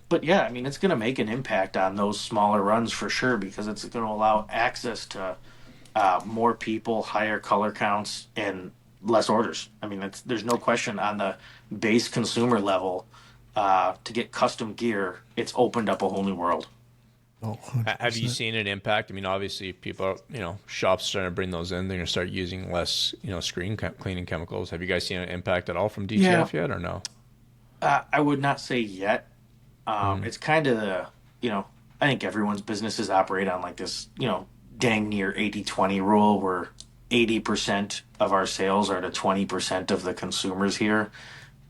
But yeah, I mean, it's going to make an impact on those smaller runs for sure because it's going to allow access to more people, higher color counts, and less orders. I mean, there's no question on the base consumer level to get custom gear, it's opened up a whole new world. Oh, have you seen an impact? I mean, obviously, people, shops starting to bring those in. They're going to start using less, screen cleaning chemicals. Have you guys seen an impact at all from DTF yet, or no? I would not say yet. It's kind of I think everyone's businesses operate on like this, dang near 80-20 rule where 80% of our sales are to 20% of the consumers here.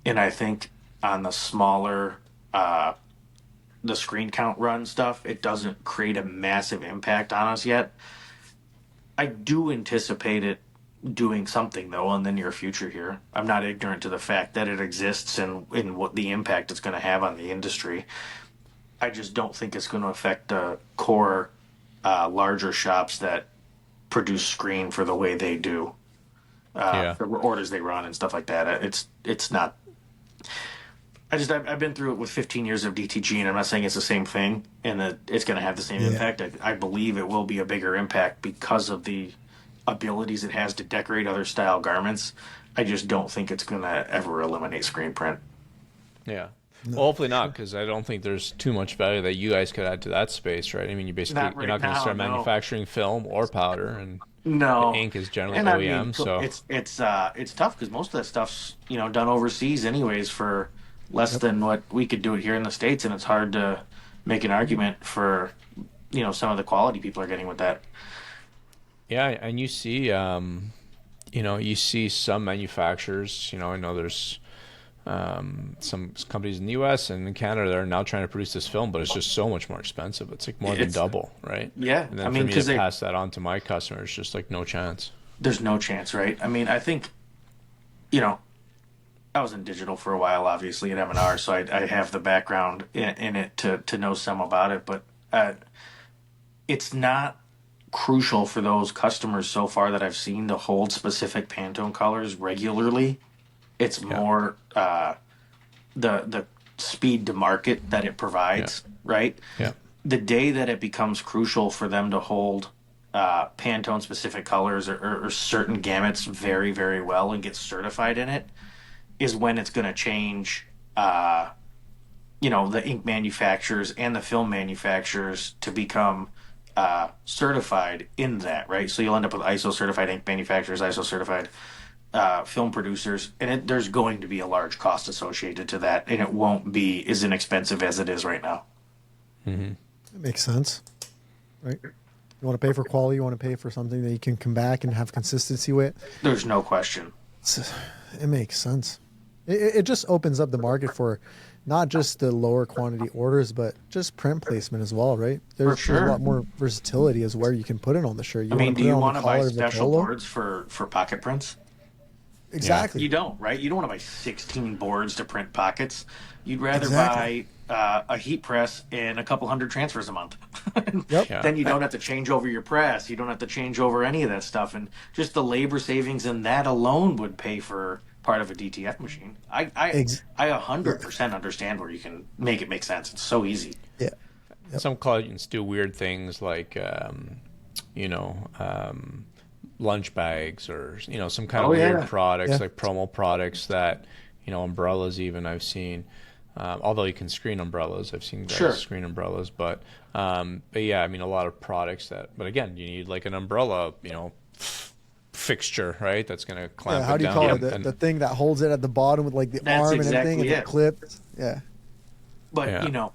And I think on the smaller, the screen count run stuff, it doesn't create a massive impact on us yet. I do anticipate it doing something though in the near future here. I'm not ignorant to the fact that it exists and what the impact it's going to have on the industry. I just don't think it's going to affect the core larger shops that produce screen for the way they do. The orders they run and stuff like that. It's not. I've been through it with 15 years of DTG, and I'm not saying it's the same thing, and that it's going to have the same impact. I believe it will be a bigger impact because of the abilities it has to decorate other style garments. I just don't think it's going to ever eliminate screen print. Yeah. Well, hopefully not, because I don't think there's too much value that you guys could add to that space, right? I mean, Not you're right not going to now, start no. manufacturing film or powder, and the No. ink is generally And I mean, OEM. So it's tough because most of that stuff's done overseas anyways for less Yep. than what we could do it here in the states, and it's hard to make an argument for some of the quality people are getting with that. yeah, and you see some manufacturers. I know there's some companies in the U.S. and in Canada that are now trying to produce this film, but it's just so much more expensive. It's like more than It's double, right? Yeah, And I then for mean, me to because pass that on to my customers, just like no chance. there's no chance, right? I mean, I think you know I was in digital for a while, obviously at M&R, so I have the background in it to know some about it, but it's not crucial for those customers so far that I've seen to hold specific Pantone colors regularly. It's Yeah, more the speed to market that it yeah, provides, right? yeah. The day that it becomes crucial for them to hold Pantone specific colors or certain gamuts very, very well and get certified in it is when it's going to change. The ink manufacturers and the film manufacturers to become certified in that, right? So you'll end up with ISO certified ink manufacturers, ISO certified film producers, and there's going to be a large cost associated to that, and it won't be as inexpensive as it is right now. It makes sense, right? You want to pay for quality. You want to pay for something that you can come back and have consistency with. There's no question. It makes sense. It just opens up the market for not just the lower quantity orders, but just print placement as well, right? For There's a sure. lot more versatility as where you can put it on the shirt. You I want mean, to do put it you on the want to buy collar of the special polo? boards for pocket prints? Exactly. You don't, right? You don't want to buy 16 boards to print pockets. You'd rather Exactly. buy a heat press and a couple hundred transfers a month. Yep. Yeah. Then you don't have to change over your press. You don't have to change over any of that stuff. And just the labor savings in that alone would pay for part of a DTF machine. Ex- I yeah. 100% understand where you can make it make sense. It's so easy. Yeah. Yep. Some clients do weird things like, you know, lunch bags or some kind of Oh, weird yeah. products Yeah. like promo products that umbrellas even I've seen. Although you can screen umbrellas, I've seen guys Sure. screen umbrellas, but yeah, I mean a lot of products that. But again, you need like an umbrella, fixture, right? That's going to Yeah. clamp How it do you down. call it? The thing that holds it at the bottom with like the That's arm and everything, exactly and the it. clip. Yeah. But Yeah.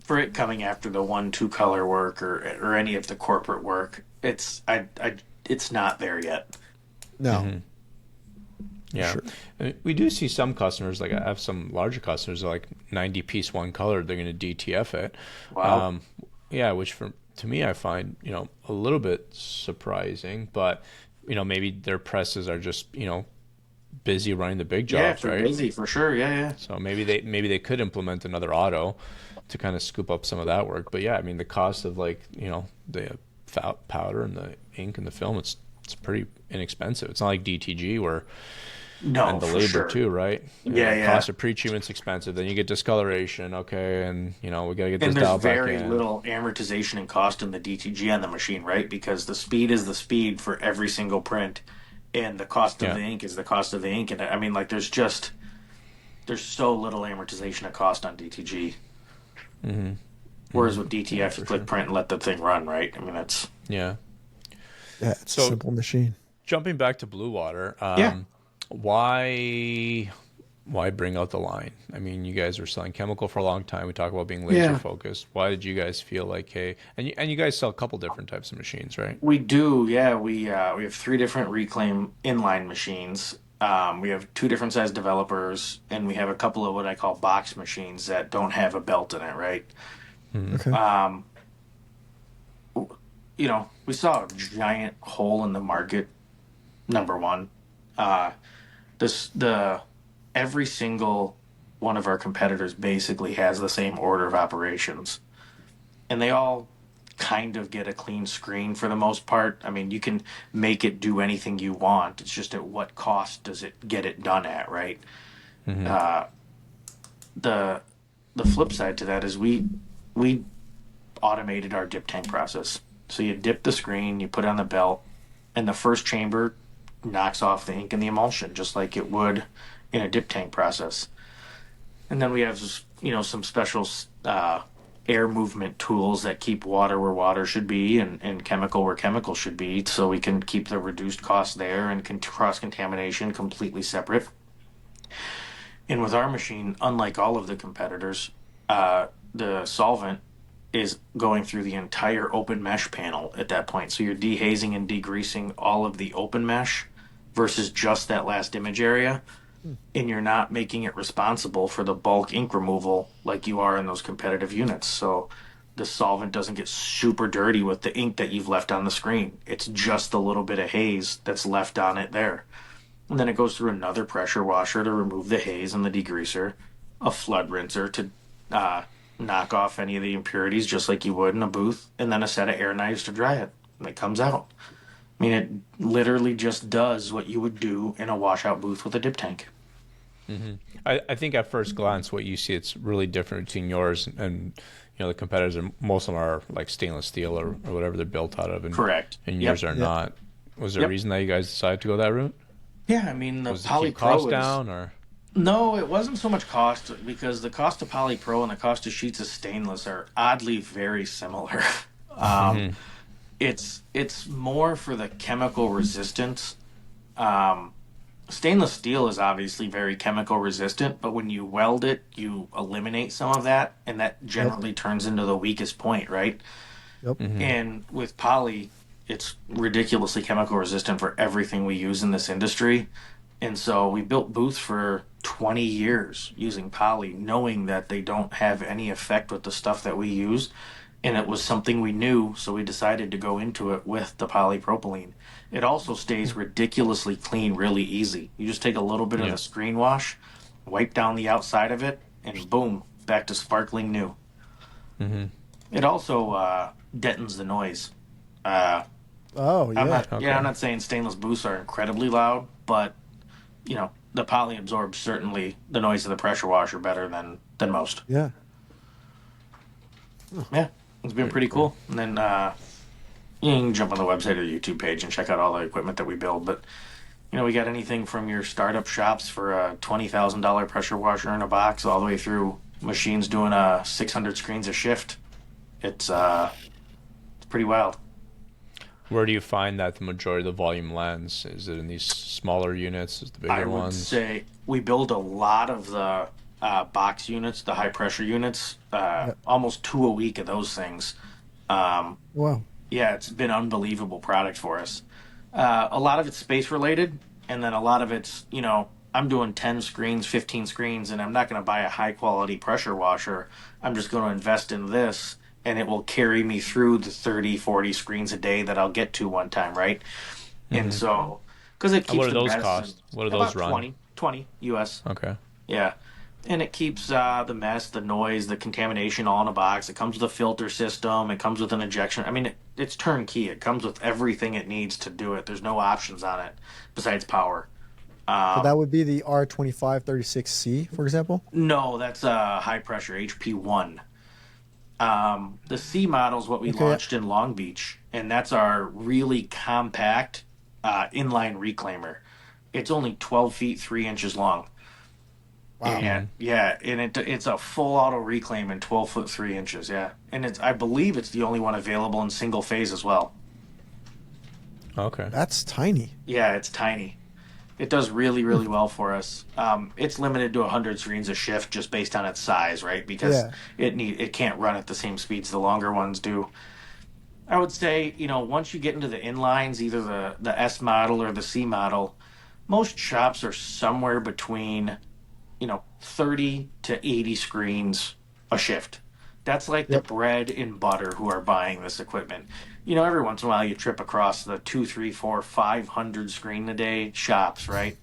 for it coming after the 1-2 color work or any of the corporate work, it's not there yet. No. Yeah. Sure. And we do see some customers, like I have some larger customers, like 90 piece one color, they're going to DTF it. Wow. Yeah, which to me, I find, a little bit surprising, but, maybe their presses are just, busy running the big Yeah, jobs, if they're right? busy for sure. Yeah, yeah. So maybe they could implement another auto to kind of scoop up some of that work. But yeah, I mean, the cost of like, the powder and the ink and the film, it's pretty inexpensive. It's not like DTG where, No, and the for labor sure. too, right? Yeah, yeah. Cost of pre-treatment's expensive. Then you get discoloration, okay, and we got to get this And there's dialed back very in. little amortization and cost in the DTG on the machine, right? Because the speed is the speed for every single print, and the cost of Yeah. the ink is the cost of the ink. And I mean, like, there's so little amortization of cost on DTG. Whereas with DTF, you click print and let the thing run, right? I mean, that's Yeah. Yeah. It's So- a simple machine. Jumping back to Blue Water, Yeah. why bring out the line? I mean, you guys were selling chemical for a long time. We talk about being laser Yeah. focused. Why did you guys feel like, hey, and you guys sell a couple different types of machines, right? We do, yeah. We have 3 different reclaim inline machines. We have 2 different size developers, and we have a couple of what I call box machines that don't have a belt in it, right? Okay. We saw a giant hole in the market. Number one, every single one of our competitors basically has the same order of operations, and they all kind of get a clean screen for the most part. I mean, you can make it do anything you want. It's just at what cost does it get it done at, right? The flip side to that is we automated our dip tank process. So you dip the screen, you put it on the belt, and the first chamber knocks off the ink and the emulsion just like it would in a dip tank process. And then we have some special air movement tools that keep water where water should be and chemical where chemical should be, so we can keep the reduced cost there and cross contamination completely separate. And with our machine, unlike all of the competitors, the solvent is going through the entire open mesh panel at that point. So you're dehazing and degreasing all of the open mesh versus just that last image area. And you're not making it responsible for the bulk ink removal like you are in those competitive units. So the solvent doesn't get super dirty with the ink that you've left on the screen. It's just a little bit of haze that's left on it there. And then it goes through another pressure washer to remove the haze and the degreaser, a flood rinser to knock off any of the impurities just like you would in a booth, and then a set of air knives to dry it. And it comes out. I mean, it literally just does what you would do in a washout booth with a dip tank. Mm-hmm. I think at first glance, what you see, it's really different between yours and the competitors. And most of them are like stainless steel or whatever they're built out of. And, correct. And yours are not. Was there a reason that you guys decided to go that route? Yeah, I mean, the was Poly it keep Pro costs down, or? No, it wasn't so much cost, because the cost of Poly Pro and the cost of sheets of stainless are oddly very similar. It's more for the chemical resistance. Stainless steel is obviously very chemical resistant, but when you weld it, you eliminate some of that, and that generally turns into the weakest point, right? Yep. Mm-hmm. And with Poly, it's ridiculously chemical resistant for everything we use in this industry. And so we built booths for 20 years using Poly, knowing that they don't have any effect with the stuff that we use. And it was something we knew, so we decided to go into it with the polypropylene. It also stays ridiculously clean really easy. You just take a little bit of the screen wash, wipe down the outside of it, and boom, back to sparkling new. Mm-hmm. It also deadens the noise. I'm not saying stainless booths are incredibly loud, but the Poly absorbs certainly the noise of the pressure washer better than most. Yeah. Yeah, it's been pretty cool. And then you can jump on the website or the YouTube page and check out all the equipment that we build. But we got anything from your startup shops for a $20,000 pressure washer in a box, all the way through machines doing 600 screens a shift. It's pretty wild. Where do you find that the majority of the volume lands? Is it in these smaller units? Is the bigger ones? I would say we build a lot of the box units, the high pressure units, almost 2 a week of those things. Wow. Yeah, it's been unbelievable product for us. A lot of it's space related, and then a lot of it's, I'm doing 10 screens, 15 screens, and I'm not going to buy a high quality pressure washer. I'm just going to invest in this, and it will carry me through the 30, 40 screens a day that I'll get to one time, right? Mm-hmm. And so, because it keeps what do those cost? What do those run? 20 US. Okay. Yeah. And it keeps the mess, the noise, the contamination all in a box. It comes with a filter system. It comes with an injection. I mean, it's turnkey. It comes with everything it needs to do it. There's no options on it besides power. So that would be the R2536C, for example? No, that's a high pressure HP1. The C model is what we launched in Long Beach, and that's our really compact inline reclaimer. It's only 12 feet 3 inches long. Wow. And it's a full auto reclaim in 12 foot 3 inches. Yeah, and I believe it's the only one available in single phase as well. Okay, that's tiny. Yeah, it's tiny. It does really, really well for us. It's limited to 100 screens a shift just based on its size, right? Because it can't run at the same speeds the longer ones do. I would say, once you get into the inlines, either the S model or the C model, most shops are somewhere between 30 to 80 screens a shift. That's like the bread and butter who are buying this equipment. Every once in a while you trip across the 2, 3, 4, 500 screen a day shops, right?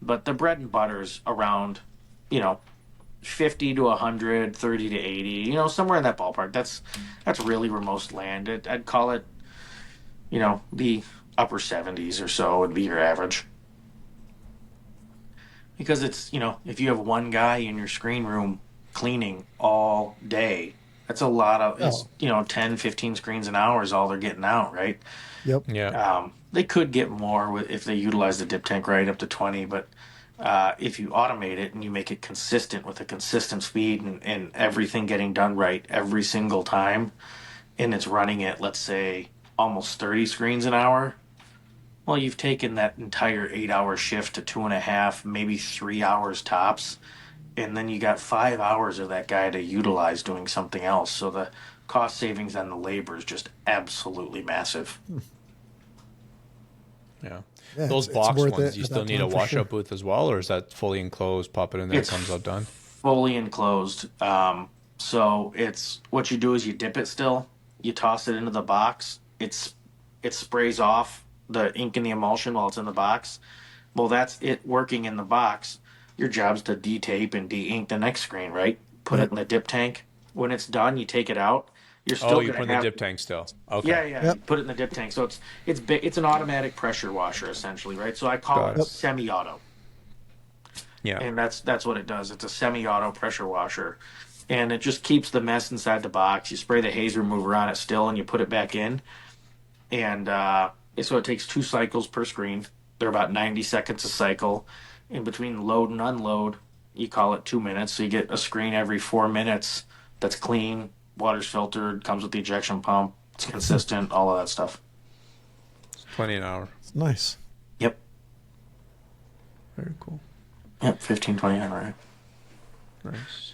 But the bread and butter's around, 50 to 100, 30 to 80, somewhere in that ballpark. That's really where most land. I'd call it, the upper 70s or so would be your average. Because it's, if you have one guy in your screen room cleaning all day, that's a lot of, it's, 10, 15 screens an hour is all they're getting out, right? Yep. Yeah. They could get more if they utilize the dip tank right up to 20, but If you automate it and you make it consistent with a consistent speed and everything getting done right every single time, and it's running at, let's say, almost 30 screens an hour, well, you've taken that entire 8 hour shift to 2.5, maybe 3 hours tops, and then you got 5 hours of that guy to utilize doing something else. So the cost savings on the labor is just absolutely massive. Yeah. Yeah, Those it's box worth ones, it do you at still that need a time for washout sure. booth as well, or is that fully enclosed? Pop it in there, it It's comes out done. fully enclosed. So it's what you do is you dip it still, you toss it into the box. It sprays off the ink and the emulsion while it's in the box. Well, that's it working in the box. Your job's to de-tape and de-ink the next screen, right? Put Yep. it in the dip tank. When it's done, you take it out. You're Oh, still you gonna put in the have dip tank still. Okay. yeah, yeah. You Yep. put it in the dip tank. So it's big. It's an automatic pressure washer essentially, right? So I call Got it a it. Yep. semi-auto, Yeah. and that's what it does. It's a semi-auto pressure washer, and it just keeps the mess inside the box. You spray the haze remover on it still, and you put it back in, and so it takes 2 cycles per screen. They're about 90 seconds a cycle. In between load and unload, you call it 2 minutes. So you get a screen every 4 minutes that's clean, water's filtered, comes with the ejection pump. It's consistent, all of that stuff. It's 20 an hour. It's nice. Yep. Very cool. Yep. 15, 20 an hour. Nice.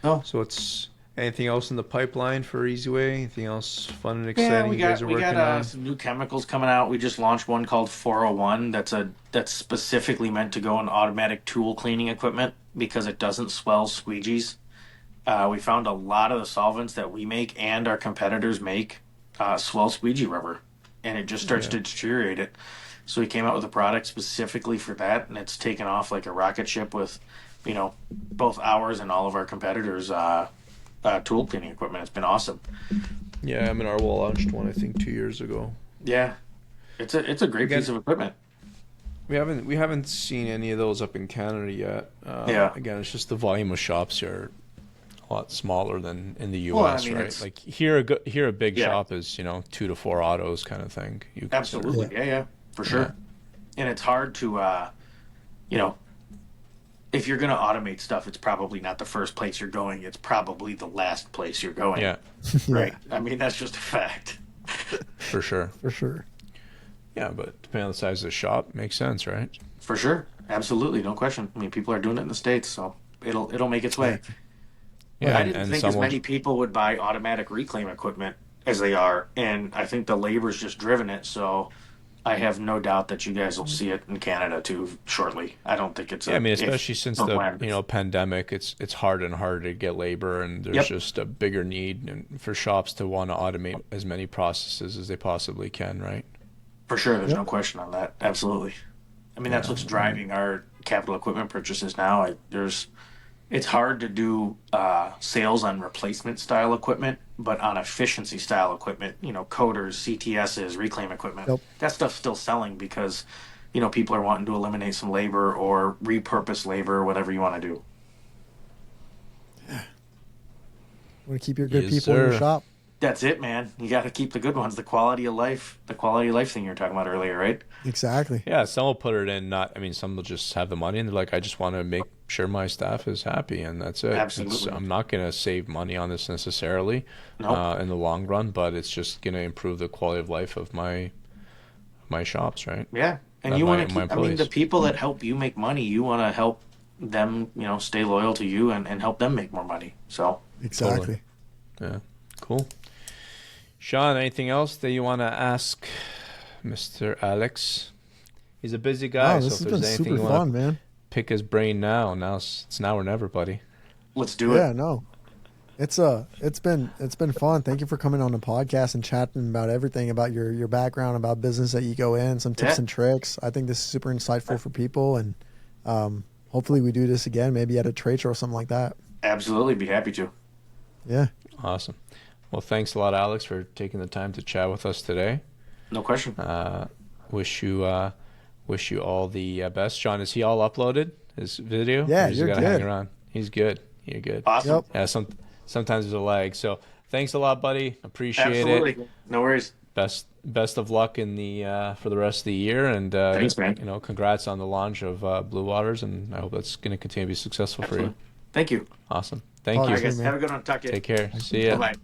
Oh. So it's anything else in the pipeline for Easiway? Anything else fun and Yeah, exciting you guys are we working got on? some new chemicals coming out. We just launched one called 401. That's specifically meant to go in automatic tool cleaning equipment because it doesn't swell squeegees. We found a lot of the solvents that we make and our competitors make swell squeegee rubber, and it just starts Yeah. to deteriorate it. So we came out with a product specifically for that, and it's taken off like a rocket ship with, both ours and all of our competitors' tool cleaning equipment. It's been awesome. Yeah, I mean, our launched one I think 2 years ago. Yeah, it's a great Again, piece of equipment. we haven't seen any of those up in Canada yet. Yeah. Again, it's just the volume of shops here a lot smaller than in the U.S. Well, I mean, right? it's Like here, a big yeah, shop is 2 to 4 autos kind of thing. You consider. absolutely, yeah, for sure. Yeah. And it's hard to, you know, if you're going to automate stuff, it's probably not the first place you're going. It's probably the last place you're going. Yeah, Right. I mean, that's just a fact. for sure. For sure. Yeah, but depending on the size of the shop, makes sense, right? For sure. Absolutely. No question. I mean, people are doing it in the States, so it'll make its way. Yeah, I didn't and think as someone. many people would buy automatic reclaim equipment as they are, and I think the labor's just driven it. So I have no doubt that you guys will see it in Canada too shortly. I don't think it's Yeah, I a mean, if especially since or the when. pandemic, it's harder and harder to get labor, and there's Yep, just a bigger need for shops to want to automate as many processes as they possibly can, right? for sure. There's Yep. no question on that. Absolutely. I mean, that's Yeah, what's driving our capital equipment purchases now. It's hard to do sales on replacement style equipment, but on efficiency style equipment, coders, CTSs, reclaim equipment, Yep. that stuff's still selling because, people are wanting to eliminate some labor or repurpose labor, whatever you want to do. Want to keep your good yes, people in your sir. shop. That's it, man. You got to keep the good ones, the quality of life thing you were talking about earlier, right? Exactly. Yeah, some will put it in. Not, I mean, some will just have the money and they're like, I just want to make sure my staff is happy, and that's it. Absolutely. I'm not going to save money on this necessarily, Nope. in the long run, but it's just going to improve the quality of life of my shops, right? Yeah. And Of you my want to my keep, I mean, the employees. people that help you make money, you want to help them, stay loyal to you and help them make more money. So, Exactly. Yeah, cool. Sean, anything else that you want to ask Mr. Alex? He's a busy guy, Wow, so this if has there's been anything super you want fun, to man. pick his brain now, it's now or never, buddy. let's do Yeah, it. no. It's been fun. Thank you for coming on the podcast and chatting about everything about your background, about business that you go in, some tips Yeah. and tricks. I think this is super insightful for people, and hopefully we do this again, maybe at a trade show or something like that. Absolutely. Be happy to. Yeah. Awesome. Well, thanks a lot, Alex, for taking the time to chat with us today. No question. Wish you all the best. Sean, is he all uploaded? His video? Yeah, Or does he you're gotta hang good. around? He's good. You're good. Awesome. Yep. Yeah, sometimes there's a lag. So thanks a lot, buddy. Appreciate it. Absolutely. No worries. best of luck in the for the rest of the year, and Thanks, man. congrats on the launch of Blue Waters, and I hope that's going to continue to be successful for you. Thank you. Awesome. Thank All you. right, All right, guys. man. Have a good one. Talk to you. Take care. See ya. Bye-bye.